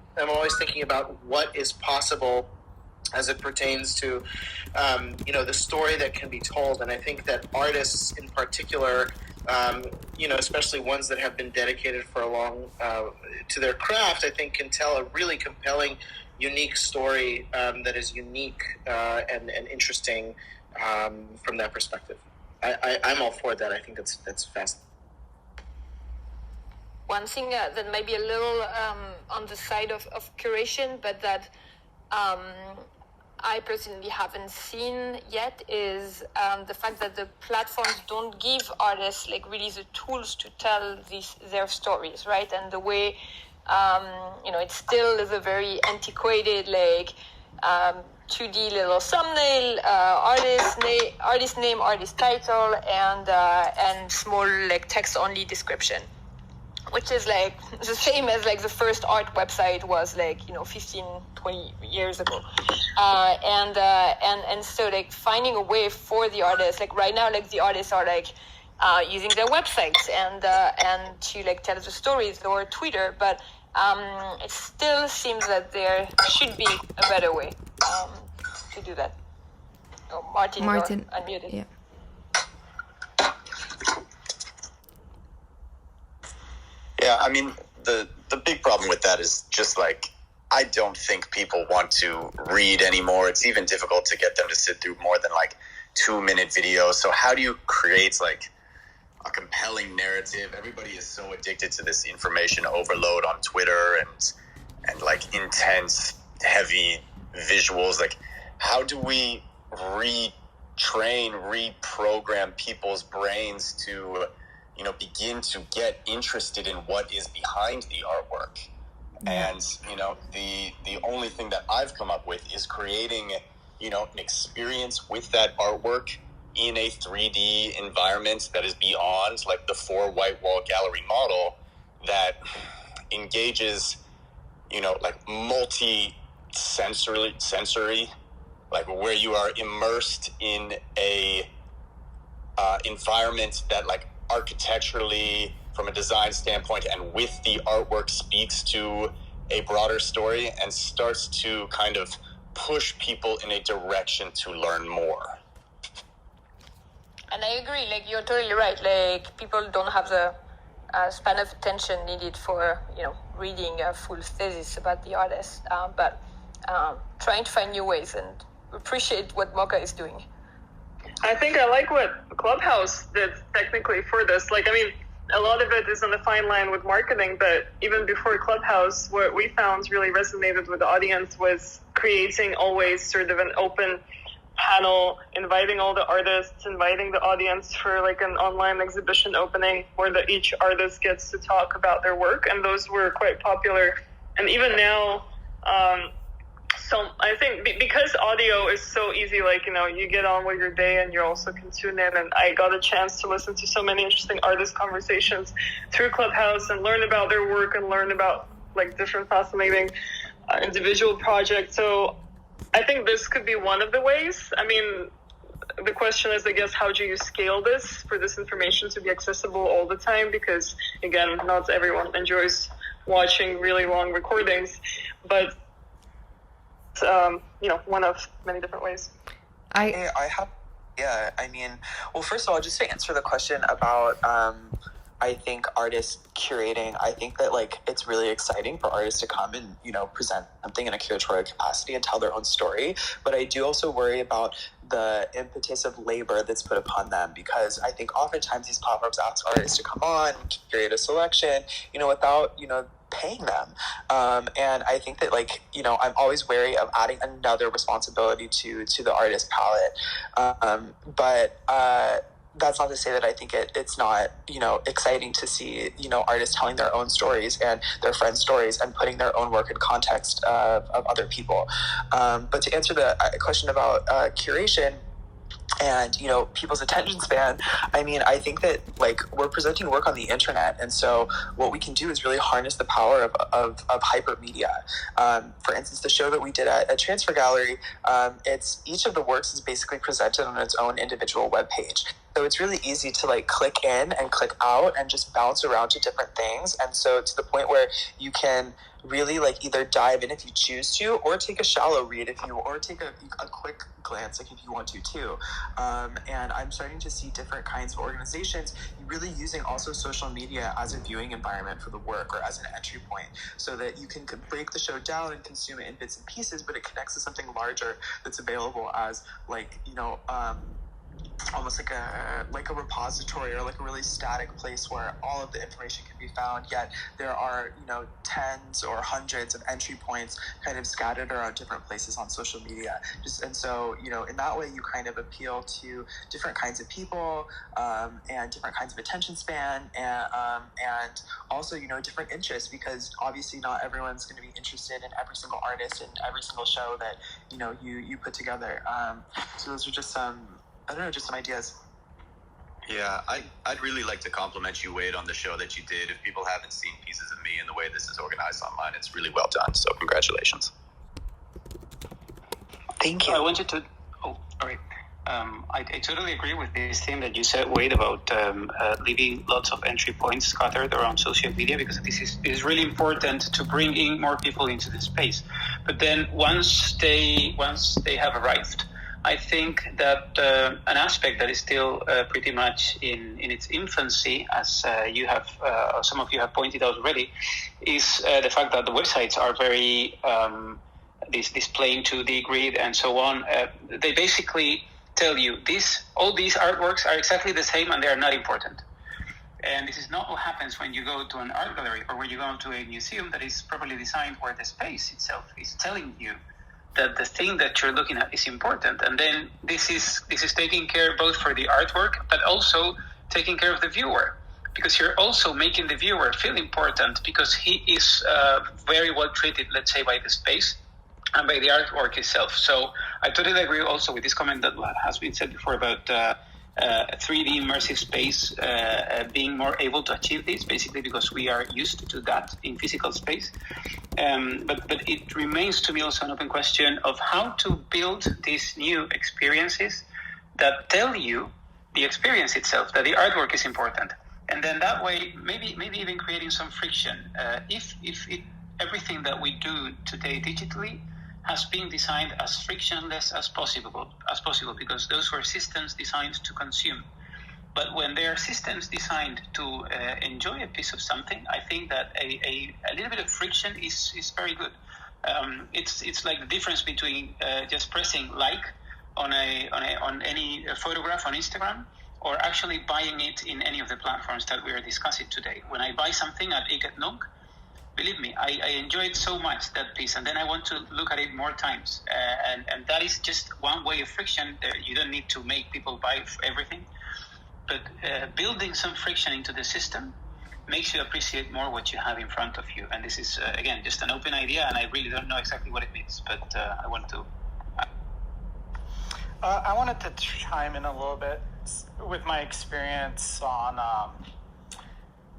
about what is possible as it pertains to the story that can be told. And I think that artists in particular, especially ones that have been dedicated for a long to their craft, I think can tell a really compelling, unique story that is unique and interesting from that perspective. I'm all for that. I think that's fascinating. One thing that may be a little on the side of curation, but that I personally haven't seen yet, is the fact that the platforms don't give artists like really the tools to tell their stories, right? And the way it still is a very antiquated 2D little thumbnail, artist name, artist title, and small text only description, which is the same as the first art website was 15, 20 years ago. And so finding a way for the artists, right now the artists are using their websites and to tell the stories or Twitter, but it still seems that there should be a better way to do that. Oh, Martin, you're unmuted. Yeah. Yeah, I mean, the big problem with that is just I don't think people want to read anymore. It's even difficult to get them to sit through more than 2-minute videos. So how do you create a compelling narrative? Everybody is so addicted to this information overload on Twitter and intense, heavy visuals. How do we reprogram people's brains to begin to get interested in what is behind the artwork? And the only thing that I've come up with is creating an experience with that artwork in a 3D environment that is beyond the 4 white wall gallery model, that engages multi-sensory, where you are immersed in a environment that architecturally, from a design standpoint, and with the artwork speaks to a broader story and starts to kind of push people in a direction to learn more. And I agree, you're totally right. People don't have the span of attention needed for, reading a full thesis about the artist. But trying to find new ways, and appreciate what Mocha is doing. I think I like what Clubhouse did technically for this. A lot of it is on the fine line with marketing, but even before Clubhouse, what we found really resonated with the audience was creating always sort of an open panel, inviting all the artists, inviting the audience for an online exhibition opening where each artist gets to talk about their work, and those were quite popular. And even now, so I think because audio is so easy, you get on with your day and you also can tune in, and I got a chance to listen to so many interesting artist conversations through Clubhouse and learn about their work and learn about different fascinating individual projects. So I think this could be one of the ways. I mean, the question is, I guess, how do you scale this for this information to be accessible all the time? Because again, not everyone enjoys watching really long recordings, but one of many different ways. First of all, just to answer the question about, I think artists curating, I think that it's really exciting for artists to come and, present something in a curatorial capacity and tell their own story. But I do also worry about the impetus of labor that's put upon them, because I think oftentimes these platforms ask artists to come on, curate a selection, without, paying them. And I think that, like, you know, I'm always wary of adding another responsibility to the artist palette. But that's not to say that I think it's not, you know, exciting to see, you know, artists telling their own stories and their friends' stories and putting their own work in context of other people. But to answer the question about curation and, you know, people's attention span, I mean, I think that, like, we're presenting work on the internet, and so what we can do is really harness the power of hypermedia. For instance, the show that we did at Transfer Gallery, it's each of the works is basically presented on its own individual webpage. So it's really easy to, like, click in and click out and just bounce around to different things. And so to the point where you can really, like, either dive in if you choose to, or take a shallow read or take a quick glance, like, if you want to too. And I'm starting to see different kinds of organizations really using also social media as a viewing environment for the work, or as an entry point, so that you can break the show down and consume it in bits and pieces, but it connects to something larger that's available as, like, you know, almost like a repository, or like a really static place where all of the information can be found, yet there are, you know, tens or hundreds of entry points kind of scattered around different places on social media. And so, you know, in that way you kind of appeal to different kinds of people, and different kinds of attention span, and also, you know, different interests, because obviously not everyone's going to be interested in every single artist and every single show that, you know, you put together. So those are just some, I don't know, just some ideas. Yeah, I'd really like to compliment you, Wade, on the show that you did. If people haven't seen pieces of me and the way this is organized online, it's really well done. So congratulations. Thank you. I wanted to. Oh, all right. I totally agree with this thing that you said, Wade, about leaving lots of entry points scattered around social media, because this is really important to bring in more people into the space. But then once they have arrived, I think that an aspect that is still pretty much in its infancy, as you have, some of you have pointed out already, is the fact that the websites are very this plain 2D grid and so on. They basically tell you all these artworks are exactly the same and they are not important. And this is not what happens when you go to an art gallery or when you go to a museum that is properly designed, where the space itself is telling you that the thing that you're looking at is important. And then this is taking care both for the artwork, but also taking care of the viewer, because you're also making the viewer feel important, because he is very well treated, let's say, by the space and by the artwork itself. So I totally agree also with this comment that has been said before about 3D immersive space being more able to achieve this, basically because we are used to that in physical space. But it remains to me also an open question of how to build these new experiences that tell you the experience itself, that the artwork is important. And then that way, maybe even creating some friction. If everything that we do today digitally has been designed as frictionless as possible, because those were systems designed to consume. But when they are systems designed to enjoy a piece of something, I think that a little bit of friction is very good. It's like the difference between just pressing like on any photograph on Instagram, or actually buying it in any of the platforms that we are discussing today. When I buy something at Iket Nunk, believe me, I enjoyed so much that piece, and then I want to look at it more times. And that is just one way of friction. You don't need to make people buy everything, but building some friction into the system makes you appreciate more what you have in front of you. And this is, again, just an open idea, and I really don't know exactly what it means, but I want to... I wanted to chime in a little bit with my experience on...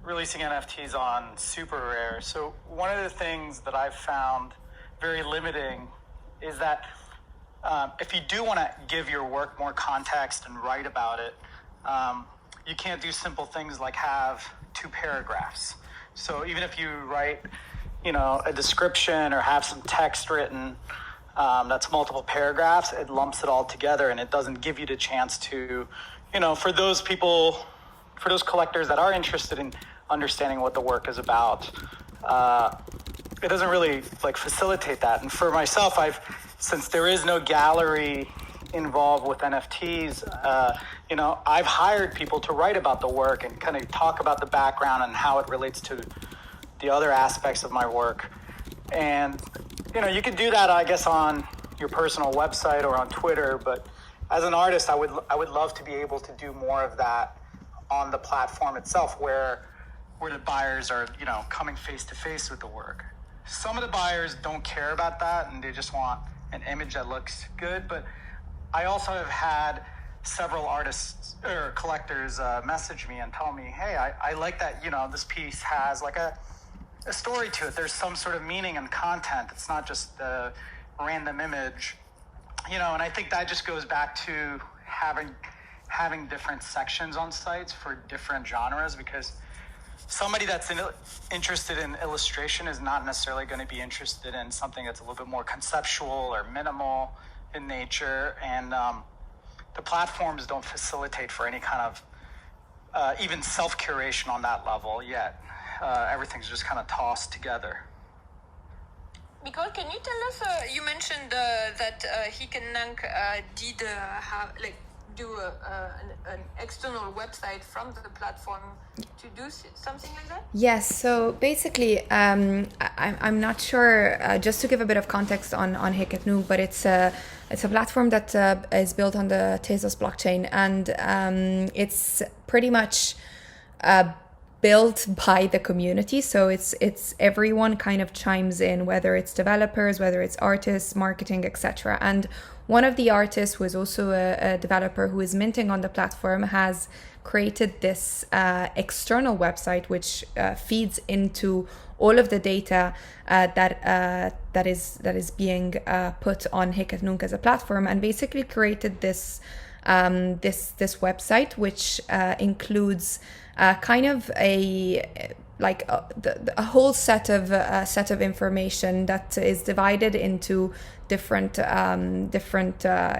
releasing NFTs on Super Rare. So one of the things that I've found very limiting is that if you do want to give your work more context and write about it, you can't do simple things like have 2 paragraphs. So even if you write, you know, a description or have some text written that's multiple paragraphs, it lumps it all together, and it doesn't give you the chance to, you know, for those people, for those collectors that are interested in understanding what the work is about, it doesn't really like facilitate that. And for myself, since there is no gallery involved with NFTs, you know, I've hired people to write about the work and kind of talk about the background and how it relates to the other aspects of my work. And, you can do that, I guess, on your personal website or on Twitter, but as an artist, I would love to be able to do more of that on the platform itself, where the buyers are, coming face to face with the work. Some of the buyers don't care about that, and they just want an image that looks good. But I also have had several artists or collectors message me and tell me, hey, I like that, this piece has like a story to it. There's some sort of meaning and content. It's not just a random image, and I think that just goes back to having different sections on sites for different genres, because somebody that's interested in illustration is not necessarily going to be interested in something that's a little bit more conceptual or minimal in nature. And the platforms don't facilitate for any kind of even self-curation on that level yet. Everything's just kind of tossed together. Nicole, can you tell us, you mentioned that Hik and Nank did do an external website from the platform to do something like that? Yes, so basically, I'm not sure, just to give a bit of context on Hik and Nank, but it's a platform that is built on the Tezos blockchain, and it's pretty much built by the community. So it's everyone kind of chimes in, whether it's developers, whether it's artists, marketing, etc. And one of the artists, who is also a developer who is minting on the platform, has created this external website which feeds into all of the data that is being put on Hik and Nank as a platform, and basically created this website which includes kind of a whole set of information that is divided into different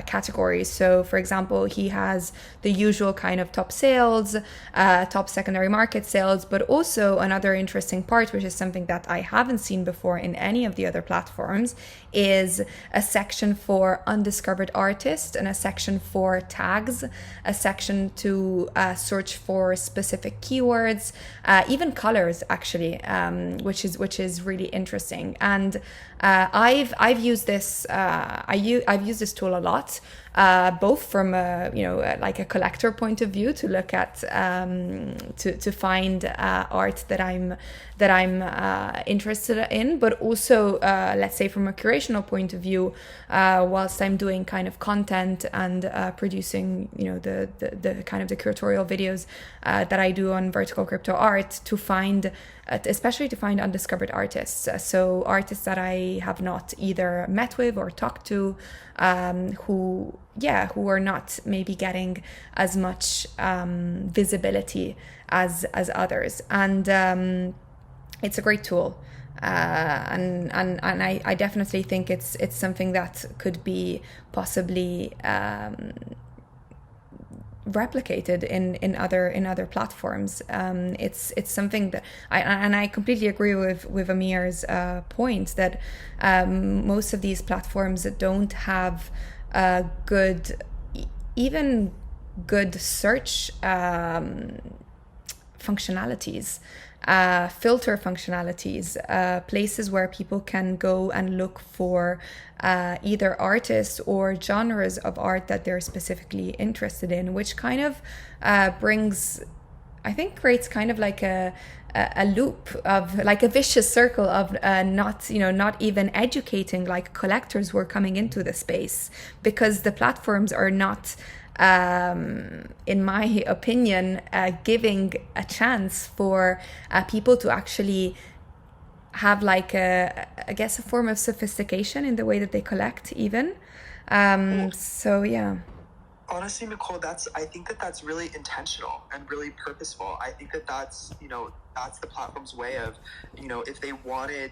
categories. So, for example, he has the usual kind of top sales, top secondary market sales, but also another interesting part, which is something that I haven't seen before in any of the other platforms, is a section for undiscovered artists and a section for tags, a section to search for specific keywords, even colors, actually, which is really interesting. And I've used this. I've used this tool a lot, both from like a collector point of view, to look at to find art that I'm interested in, but also let's say from a curational point of view, whilst I'm doing kind of content and producing the kind of the curatorial videos that I do on Vertical Cryptoart, to find especially to find undiscovered artists, so artists that I have not either met with or talked to, who are not maybe getting as much visibility as others, and it's a great tool, and I definitely think it's something that could be possibly replicated in other platforms. It's something that I completely agree with Amir's point that most of these platforms don't have good search functionalities, filter functionalities, places where people can go and look for either artists or genres of art that they're specifically interested in, which kind of creates kind of like a loop of like a vicious circle of not even educating like collectors who are coming into the space, because the platforms are not, in my opinion, giving a chance for people to actually have like a form of sophistication in the way that they collect even. So yeah. Honestly, Nicole, I think that's really intentional and really purposeful. I think that's the platform's way of, if they wanted,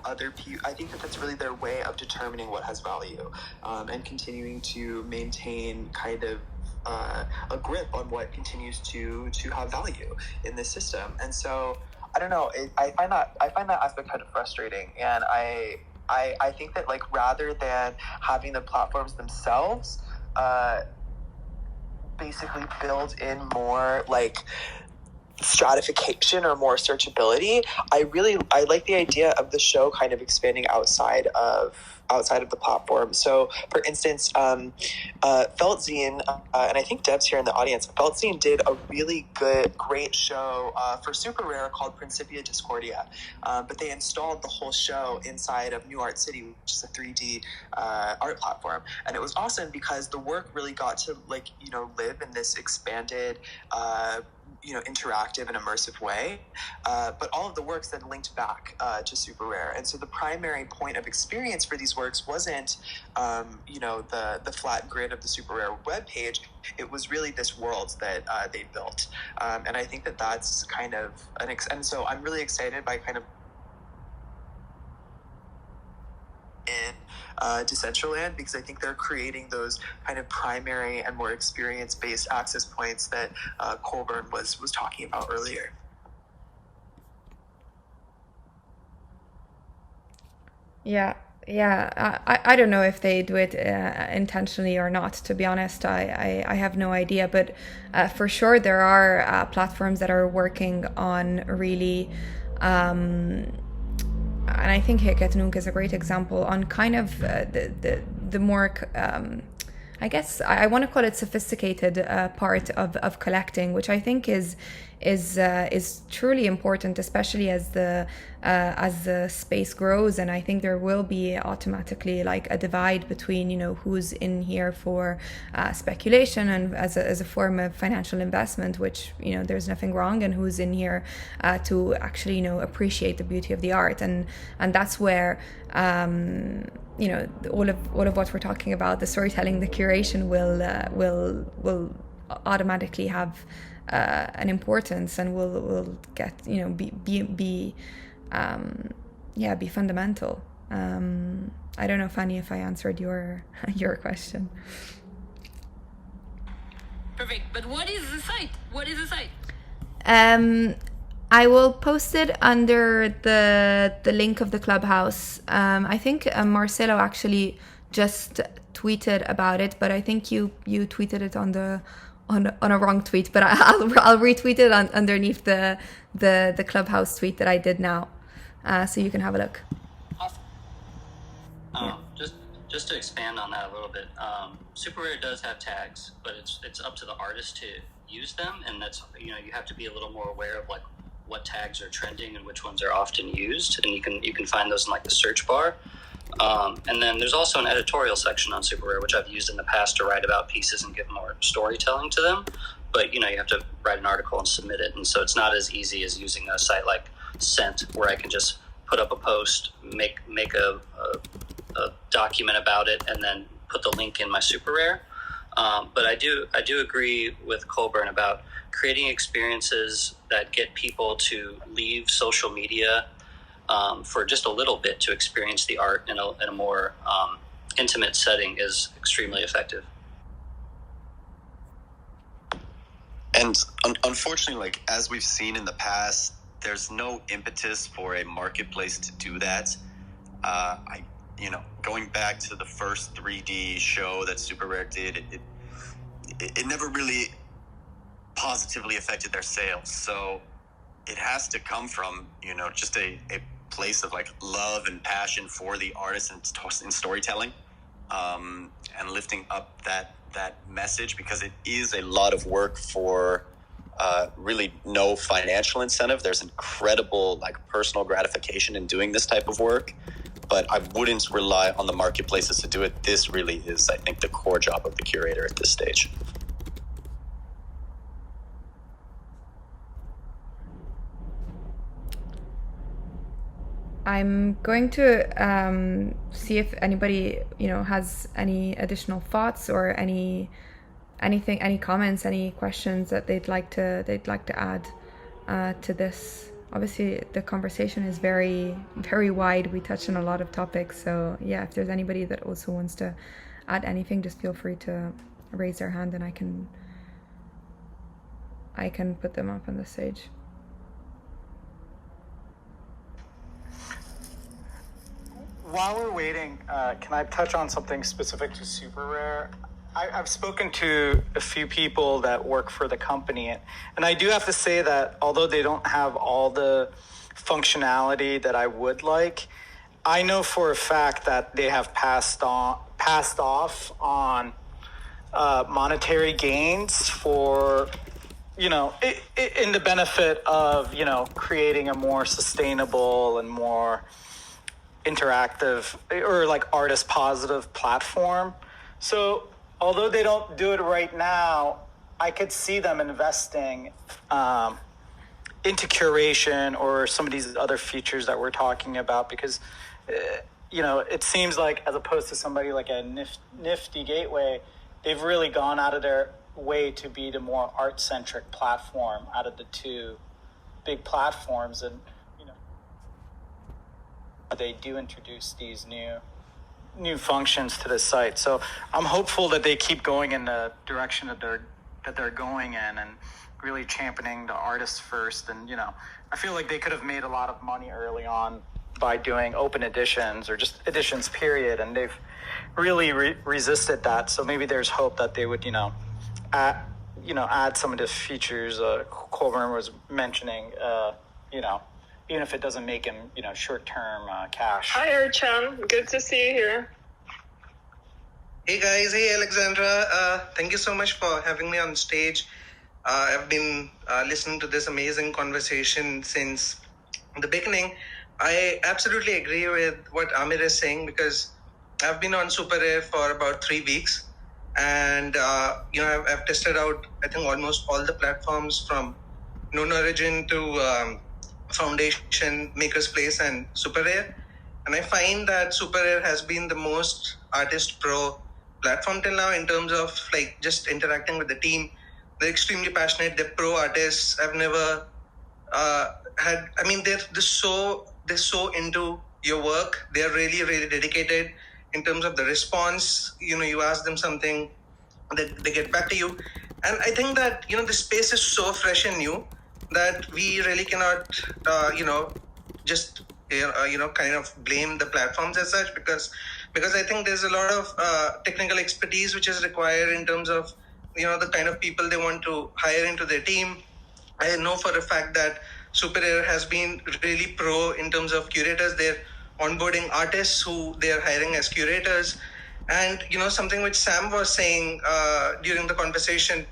other people, I think that's really their way of determining what has value, and continuing to maintain kind of a grip on what continues to have value in this system. And so, I don't know, I find that aspect kind of frustrating, and I think that, like, rather than having the platforms themselves basically build in more like stratification or more searchability. I like the idea of the show kind of expanding outside of the platform. So, for instance, Feltzine, and I think Deb's here in the audience, Feltzine did a really great show for Super Rare called Principia Discordia, but they installed the whole show inside of New Art City, which is a 3D art platform. And it was awesome because the work really got to live in this expanded interactive and immersive way, but all of the works then linked back to Super Rare. And so the primary point of experience for these works wasn't the flat grid of the Super Rare webpage. It was really this world that they built, and I think that that's kind of and so I'm really excited by kind of in Decentraland, because I think they're creating those kind of primary and more experience-based access points that Colborn was talking about earlier. Yeah. I don't know if they do it intentionally or not, to be honest. I have no idea, but for sure there are platforms that are working on really and I think Heketnunk is a great example on kind of the more I guess I want to call it sophisticated part of collecting, which I think is truly important, especially as the space grows. And I think there will be automatically like a divide between who's in here for speculation and as a form of financial investment, which there's nothing wrong, and who's in here to actually appreciate the beauty of the art, and that's where all of what we're talking about, the storytelling, the curation will automatically have an importance, and will get be fundamental. I don't know, Fanny, if I answered your question. Perfect. But what is the site? I will post it under the link of the Clubhouse. I think Marcelo actually just tweeted about it, but I think you tweeted it on a wrong tweet. But I'll retweet it underneath the Clubhouse tweet that I did now, so you can have a look. Awesome. Just to expand on that a little bit, Super Rare does have tags, but it's up to the artist to use them, and that's you have to be a little more aware of like what tags are trending and which ones are often used, and you can find those in like the search bar. And then there's also an editorial section on Super Rare, which I've used in the past to write about pieces and give more storytelling to them. But you have to write an article and submit it, and so it's not as easy as using a site like Scent, where I can just put up a post, make a document about it, and then put the link in my Super Rare. But I do agree with Colborn about creating experiences that get people to leave social media for just a little bit to experience the art in a more intimate setting is extremely effective. And unfortunately, like as we've seen in the past, there's no impetus for a marketplace to do that. Going back to the first 3D show that Super Rare did, it never really positively affected their sales. So it has to come from, just a place of like love and passion for the artist and storytelling, and lifting up that message, because it is a lot of work for really no financial incentive. There's incredible like personal gratification in doing this type of work, but I wouldn't rely on the marketplaces to do it. This really is, I think, the core job of the curator at this stage. I'm going to see if anybody has any additional thoughts or any comments, any questions that they'd like to add to this. Obviously, the conversation is very, very wide. We touched on a lot of topics, so yeah. If there's anybody that also wants to add anything, just feel free to raise their hand, and I can put them up on the stage. While we're waiting, can I touch on something specific to Super Rare? I've spoken to a few people that work for the company, and I do have to say that although they don't have all the functionality that I would like, I know for a fact that they have passed off on monetary gains for, in the benefit of, creating a more sustainable and more interactive or like artist positive platform. So although they don't do it right now, I could see them investing into curation or some of these other features that we're talking about, because it seems like, as opposed to somebody like a Nifty Gateway, they've really gone out of their way to be the more art-centric platform out of the two big platforms. And they do introduce these new functions to the site. So I'm hopeful that they keep going in the direction that they're going in, and really championing the artists first. And I feel like they could have made a lot of money early on by doing open editions or just editions period, and they've really resisted that. So maybe there's hope that they would add some of the features Colborn was mentioning, even if it doesn't make him short-term cash. Hi Erchan, good to see you here. Hey guys, hey Aleksandra, thank you so much for having me on stage. I've been listening to this amazing conversation since the beginning. I absolutely agree with what Amir is saying, because I've been on Super Rare for about 3 weeks, and I've tested out, I think, almost all the platforms from Known Origin to Foundation, Maker's Place, and Super Rare. And I find that Super Rare has been the most artist pro platform till now in terms of like just interacting with the team. They're extremely passionate. They're pro artists. I've never they're so into your work. They're really, really dedicated in terms of the response. You ask them something, they get back to you. And I think that, the space is so fresh and new that we really cannot, just, kind of blame the platforms as such, because I think there's a lot of technical expertise which is required in terms of, the kind of people they want to hire into their team. I know for a fact that Super Rare has been really pro in terms of curators. They're onboarding artists who they're hiring as curators. And, something which Sam was saying during the conversation,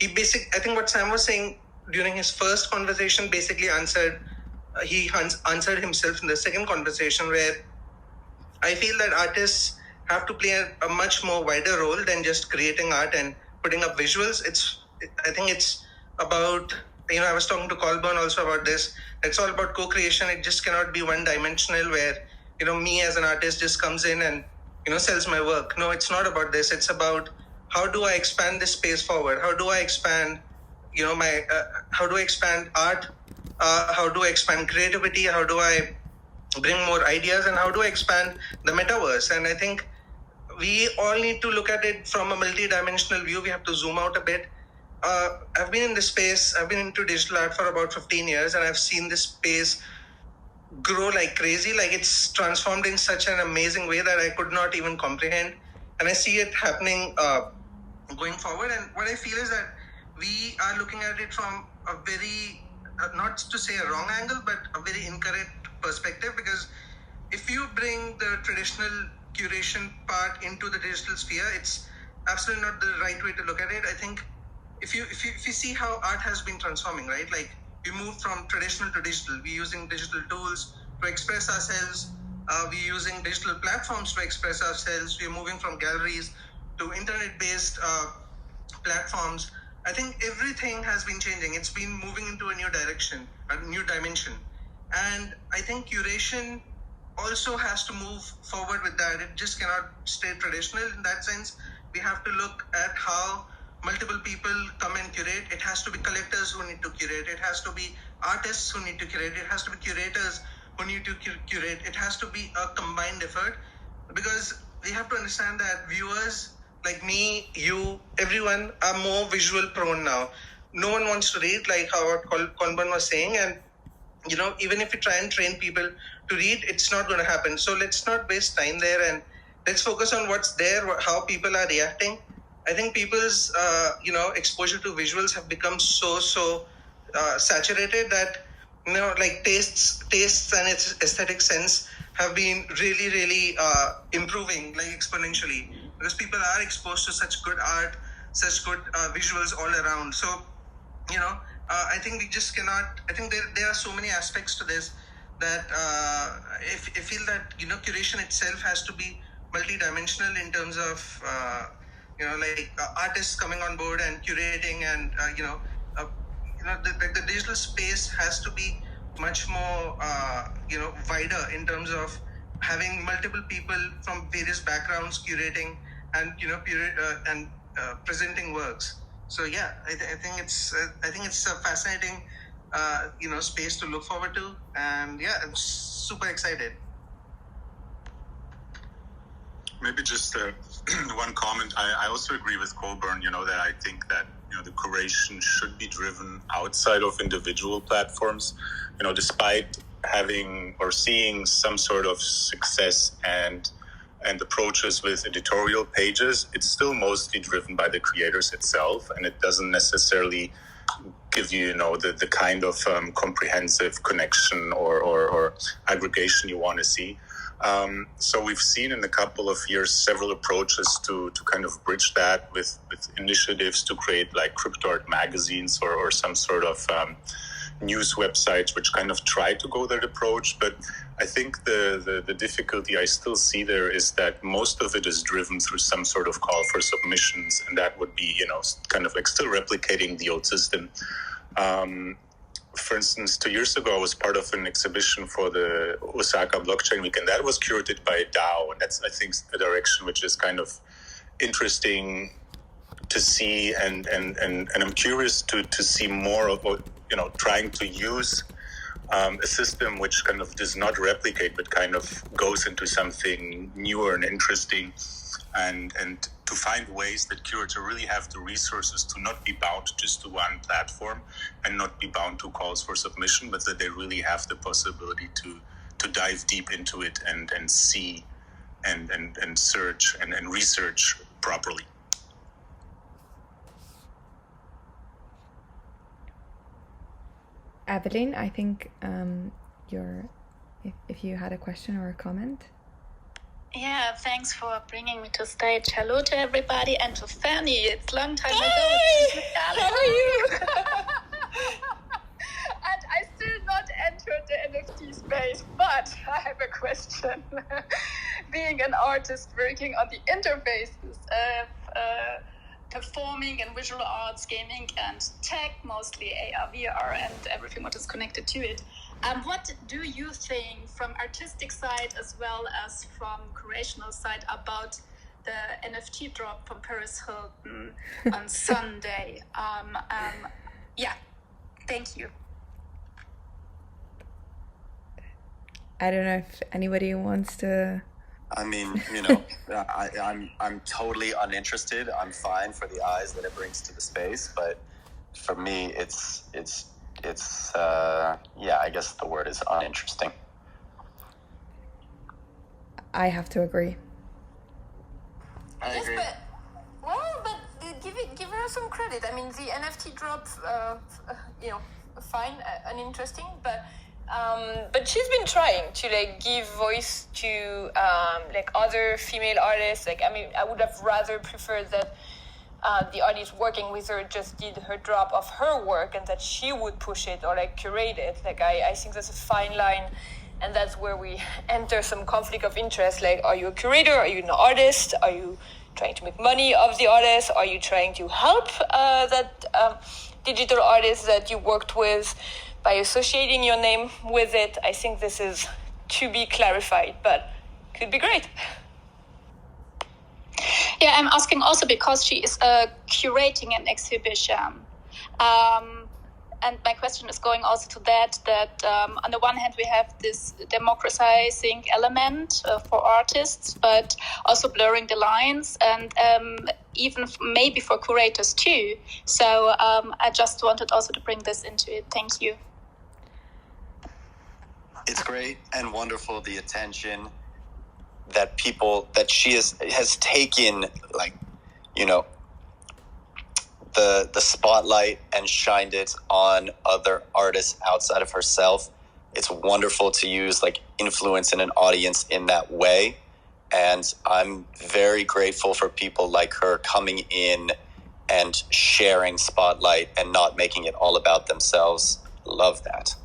I think what Sam was saying during his first conversation basically he answered himself in the second conversation, where I feel that artists have to play a much more wider role than just creating art and putting up visuals. I think it's about, I was talking to Colborn also about this. It's all about co-creation. It just cannot be one-dimensional where, me as an artist just comes in and, sells my work. No, it's not about this. It's about how do I expand this space forward? How do I expand, how do I expand art? How do I expand creativity? How do I bring more ideas? And how do I expand the metaverse? And I think we all need to look at it from a multi-dimensional view. We have to zoom out a bit. I've been in this space. I've been into digital art for about 15 years, and I've seen this space grow like crazy. Like, it's transformed in such an amazing way that I could not even comprehend. And I see it happening going forward. And what I feel is that we are looking at it from a very, not to say a wrong angle, but a very incorrect perspective. Because if you bring the traditional curation part into the digital sphere, it's absolutely not the right way to look at it. I think if you see how art has been transforming, right? Like, we moved from traditional to digital. We're using digital tools to express ourselves. We're using digital platforms to express ourselves. We're moving from galleries to internet-based platforms. I think everything has been changing. It's been moving into a new direction, a new dimension. And I think curation also has to move forward with that. It just cannot stay traditional in that sense. We have to look at how multiple people come and curate. It has to be collectors who need to curate. It has to be artists who need to curate. It has to be curators who need to curate. It has to be a combined effort, because we have to understand that viewers like me, you, everyone are more visual prone now. No one wants to read, like how Colborn was saying, and even if you try and train people to read, it's not going to happen. So let's not waste time there, and let's focus on what's there, how people are reacting. I think people's exposure to visuals have become so saturated that like tastes and its aesthetic sense have been really improving like exponentially, because people are exposed to such good art, such good visuals all around. So I think we just cannot. I think there are so many aspects to this that I feel that curation itself has to be multidimensional in terms of artists coming on board and curating, and the digital space has to be much more wider in terms of having multiple people from various backgrounds curating and presenting works. So yeah, I think it's a fascinating space to look forward to, and yeah, I'm super excited. Maybe just one comment. I also agree with Colborn, that I think that, the curation should be driven outside of individual platforms, despite having or seeing some sort of success and approaches with editorial pages, it's still mostly driven by the creators itself, and it doesn't necessarily give you, the kind of comprehensive connection or aggregation you want to see. So we've seen in a couple of years several approaches to kind of bridge that with initiatives to create like Cryptoart magazines or some sort of news websites which kind of try to go that approach. But I think the difficulty I still see there is that most of it is driven through some sort of call for submissions, and that would be, kind of like still replicating the old system. For instance, 2 years ago, I was part of an exhibition for the Osaka Blockchain Week, and that was curated by DAO. And that's, I think, a direction which is kind of interesting to see. And I'm curious to see more of, trying to use a system which kind of does not replicate, but kind of goes into something newer and interesting. And to find ways that curators really have the resources to not be bound just to one platform and not be bound to calls for submission, but that they really have the possibility to dive deep into it and see and search and research properly. Evelyn, I think if you had a question or a comment. Yeah, thanks for bringing me to stage. Hello to everybody, and to Fanny. It's a long time ago. How are you? And I still not entered the NFT space, but I have a question. Being an artist working on the interfaces of performing and visual arts, gaming and tech, mostly AR, VR, and everything what is connected to it. What do you think from artistic side as well as from curational side about the NFT drop from Paris Hilton on Sunday? Yeah, thank you. I don't know if anybody wants to. I mean, I'm totally uninterested. I'm fine for the eyes that it brings to the space, but for me, it's I guess the word is uninteresting. I have to agree. I agree. But give her some credit. I mean, the NFT drop, fine and interesting, but she's been trying to give voice to other female artists. I would have rather preferred that the artist working with her just did her drop of her work and that she would push it or curate it. I think that's a fine line, and that's where we enter some conflict of interest. Are you a curator? Are you an artist? Are you trying to make money off the artist? Are you trying to help that digital artist that you worked with by associating your name with it? I think this is to be clarified, but could be great. Yeah, I'm asking also because she is curating an exhibition. And my question is going also to that on the one hand, we have this democratizing element for artists, but also blurring the lines, and even maybe for curators too. So I just wanted also to bring this into it. Thank you. It's great and wonderful, the attention that she has taken, the spotlight and shined it on other artists outside of herself. It's wonderful to use like influence in an audience in that way. And I'm very grateful for people like her coming in and sharing spotlight and not making it all about themselves. Love that.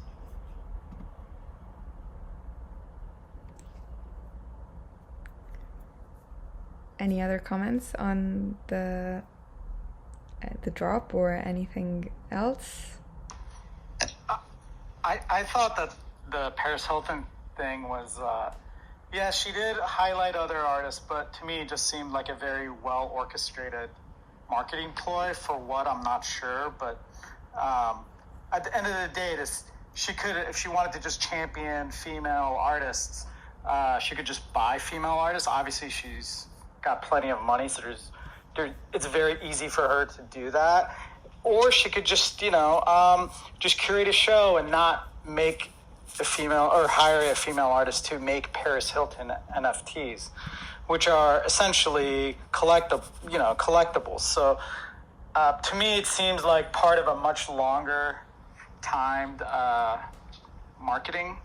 Any other comments on the drop or anything else? I thought that the Paris Hilton thing was, yeah, she did highlight other artists, but to me it just seemed like a very well orchestrated marketing ploy for what, I'm not sure. But at the end of the day, she could, if she wanted to just champion female artists, she could just buy female artists. Obviously, she's got plenty of money, so it's very easy for her to do that. Or she could just, just curate a show and not make a female or hire a female artist to make Paris Hilton NFTs, which are essentially collectibles. So to me, it seems like part of a much longer timed marketing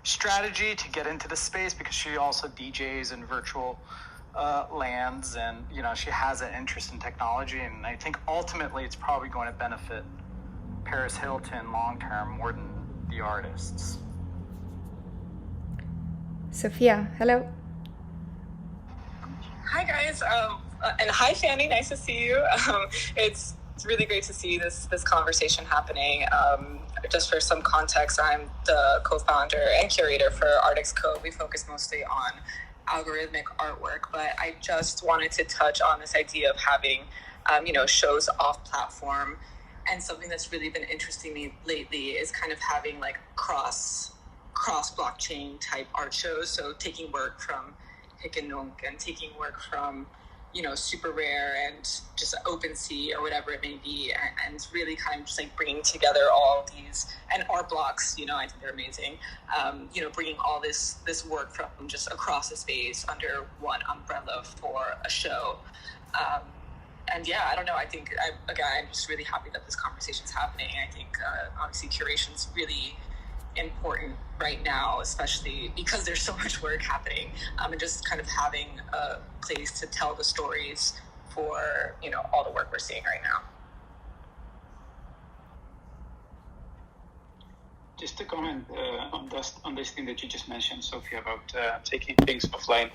strategy to get into the space, because she also DJs in virtual lands, and she has an interest in technology, and I think ultimately it's probably going to benefit Paris Hilton long term more than the artists. Sophia, hello. Hi guys, and hi Fanny, nice to see you. It's really great to see this conversation happening. Just for some context, I'm the co-founder and curator for Artix Co. We focus mostly on algorithmic artwork, but I just wanted to touch on this idea of having, shows off platform. And something that's really been interesting me lately is kind of having like cross blockchain type art shows. So taking work from Hick and Nunk and taking work from, Super Rare and just OpenSea or whatever it may be, and really kind of just like bringing together all these, and art blocks, I think they're amazing. Bringing all this work from just across the space under one umbrella for a show. And yeah, I don't know. I think, I'm just really happy that this conversation's happening. I think obviously curation's really important right now, especially because there's so much work happening, and just kind of having a place to tell the stories for all the work we're seeing right now. Just to comment on this thing that you just mentioned, Sophia, about taking things offline.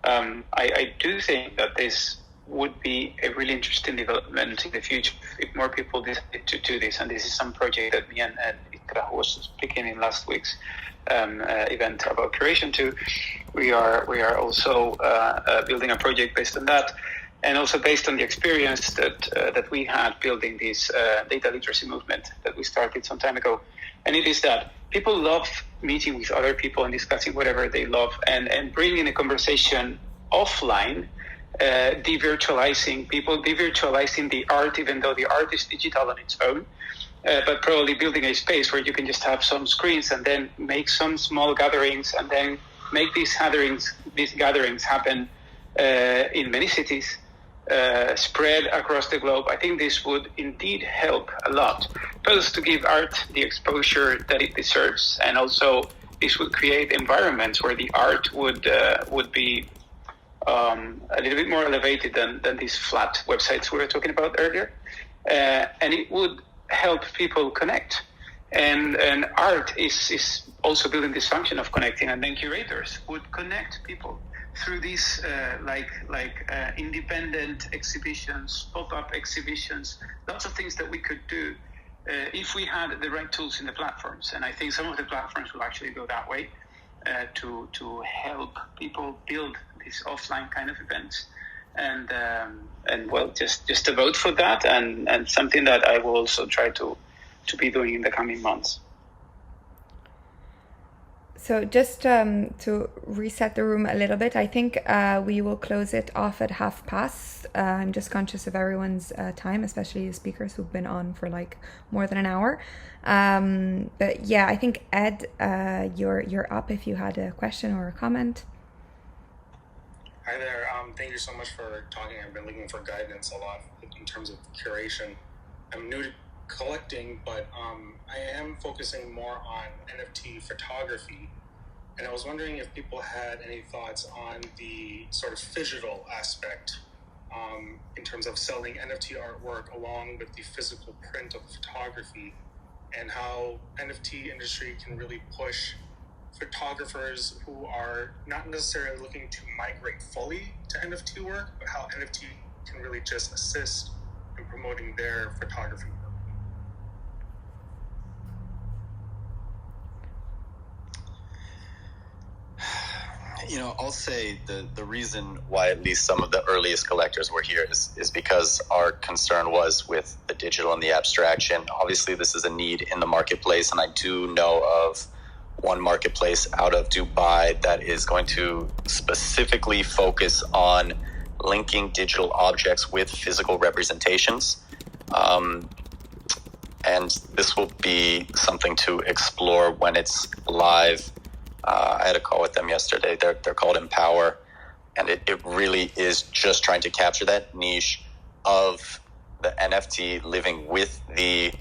I do think that this would be a really interesting development in the future if more people decide to do this. And this is some project that me and Ikra was speaking in last week's event about curation too. We are also building a project based on that, and also based on the experience that we had building this data literacy movement that we started some time ago. And it is that people love meeting with other people and discussing whatever they love, and bringing a conversation offline, devirtualizing the art, even though the art is digital on its own, but probably building a space where you can just have some screens and then make some small gatherings, and then make these gatherings happen in many cities, spread across the globe. I think this would indeed help a lot, both to give art the exposure that it deserves, and also this would create environments where the art would be a little bit more elevated than these flat websites we were talking about earlier, and it would help people connect. And art is also building this function of connecting, and then curators would connect people through these independent exhibitions, pop-up exhibitions, lots of things that we could do if we had the right tools in the platforms. And I think some of the platforms will actually go that way to help people build these offline kind of events. And well, just to vote for that, and something that I will also try to be doing in the coming months. So just to reset the room a little bit, I think we will close it off at 5:30. I'm just conscious of everyone's time, especially the speakers who've been on for like more than an hour. But yeah, I think Ed, you're up if you had a question or a comment. Hi there. Thank you so much for talking. I've been looking for guidance a lot in terms of curation. I'm new to collecting, but I am focusing more on NFT photography. And I was wondering if people had any thoughts on the sort of phygital aspect in terms of selling NFT artwork along with the physical print of photography, and how NFT industry can really push photographers who are not necessarily looking to migrate fully to NFT work, but how NFT can really just assist in promoting their photography work. I'll say the reason why at least some of the earliest collectors were here is because our concern was with the digital and the abstraction. Obviously, this is a need in the marketplace, and I do know of one marketplace out of Dubai that is going to specifically focus on linking digital objects with physical representations. And this will be something to explore when it's live. I had a call with them yesterday. They're called Empower, and it really is just trying to capture that niche of the NFT living with the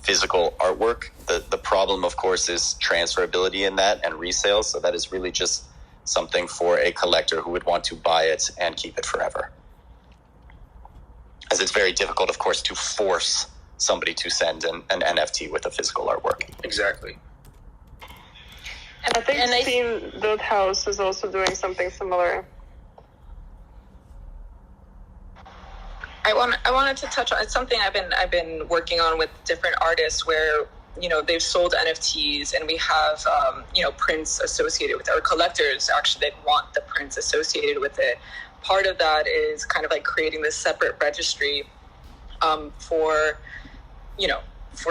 physical artwork. The problem, of course, is transferability in that and resale. So that is really just something for a collector who would want to buy it and keep it forever. As it's very difficult, of course, to force somebody to send an NFT with a physical artwork. Exactly. I think Steam Build House is also doing something similar. I wanted to touch on, it's something I've been working on with different artists where, they've sold NFTs and we have, prints associated with it, or collectors actually, they want the prints associated with it. Part of that is kind of like creating this separate registry for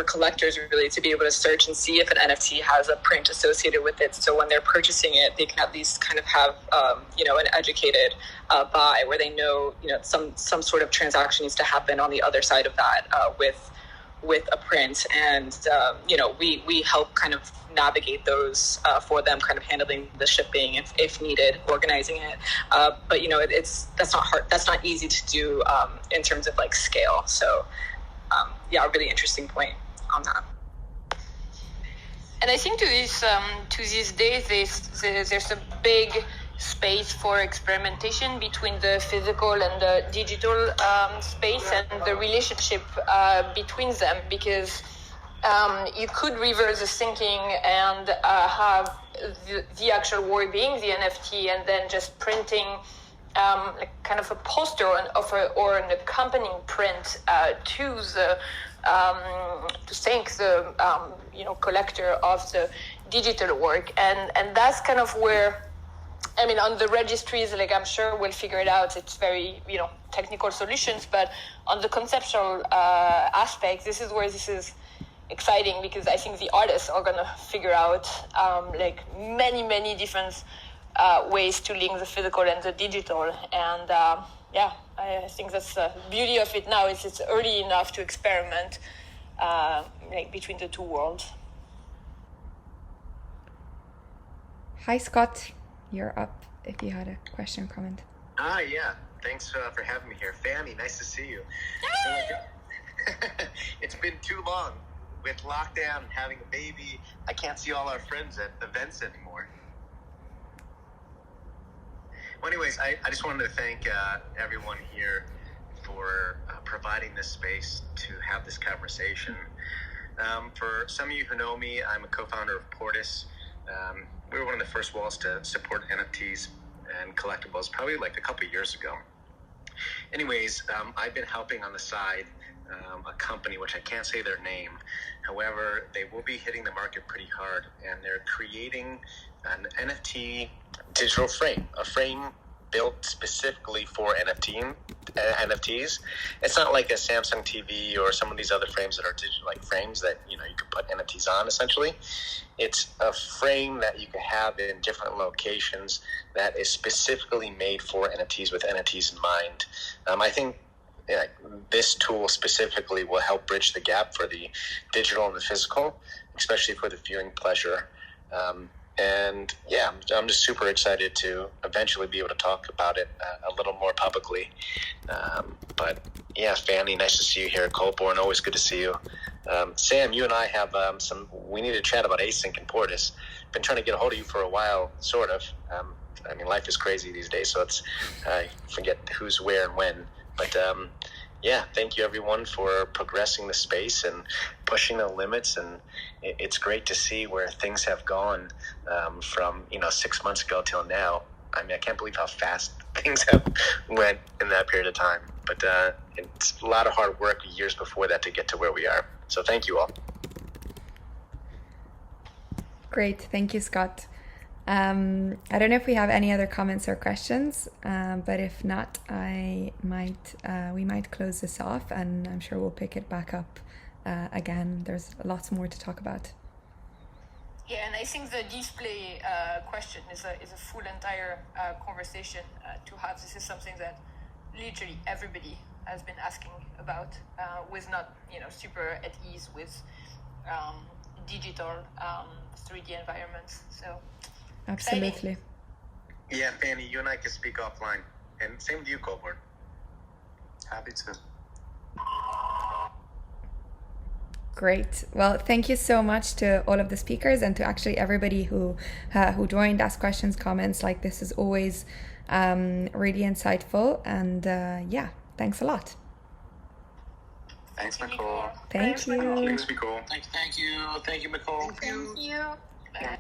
collectors really to be able to search and see if an NFT has a print associated with it. So when they're purchasing it, they can at least kind of have, an educated buy where they know, some sort of transaction needs to happen on the other side of that with a print. And, we help kind of navigate those for them, kind of handling the shipping if needed, organizing it. But, that's not hard. That's not easy to do in terms of like scale. So, a really interesting point on that. And I think to these days, there's a big space for experimentation between the physical and the digital space and the relationship between them, because you could reverse the thinking and have the actual work being the NFT, and then just printing kind of a poster or an accompanying print to thank the collector of the digital work, and that's kind of where, on the registries, like I'm sure we'll figure it out. It's very technical solutions, but on the conceptual aspect, this is where this is exciting, because I think the artists are gonna figure out many different ways to link the physical and the digital, and I think that's the beauty of it now. It's early enough to experiment between the two worlds. Hi, Scott. You're up if you had a question or comment. Yeah. Thanks for having me here. Fanny, nice to see you. It's been too long. With lockdown and having a baby, I can't see all our friends at events anymore. Well, anyways, I just wanted to thank everyone here for providing this space to have this conversation. For some of you who know me, I'm a co-founder of Portis. We were one of the first walls to support NFTs and collectibles, probably like a couple of years ago. Anyways, I've been helping on the side a company, which I can't say their name. However, they will be hitting the market pretty hard, and they're creating an NFT digital frame, a frame built specifically for NFTs. It's not like a Samsung TV or some of these other frames that are digital, like frames that you can put NFTs on. Essentially, it's a frame that you can have in different locations that is specifically made for NFTs with NFTs in mind. I think this tool specifically will help bridge the gap for the digital and the physical, especially for the viewing pleasure. And yeah, I'm just super excited to eventually be able to talk about it a little more publicly. But yeah, Fanny, nice to see you here. Colborn, always good to see you. Sam, you and I have we need to chat about async and Portis. Been trying to get a hold of you for a while, sort of. I mean, life is crazy these days, so it's I forget who's where and when. But yeah, thank you everyone for progressing the space and pushing the limits. And it's great to see where things have gone from 6 months ago till now. I mean, I can't believe how fast things have went in that period of time. But it's a lot of hard work years before that to get to where we are. So thank you all. Great, thank you, Scott. I don't know if we have any other comments or questions, but if not, we might close this off, and I'm sure we'll pick it back up again. There's lots more to talk about. Yeah, and I think the display question is a full entire conversation to have. This is something that literally everybody has been asking about, with not super at ease with digital 3D environments. So. Absolutely. Exciting. Yeah, Fanny, you and I can speak offline. And same with you, Colborn. Happy to. Great. Well, thank you so much to all of the speakers and to actually everybody who joined, asked questions, comments. Like, this is always really insightful. And yeah, thanks a lot. Thanks, Nicole. Thank you. Thanks, Nicole. Thank you. Thank you, Nicole. Thank you. Bye.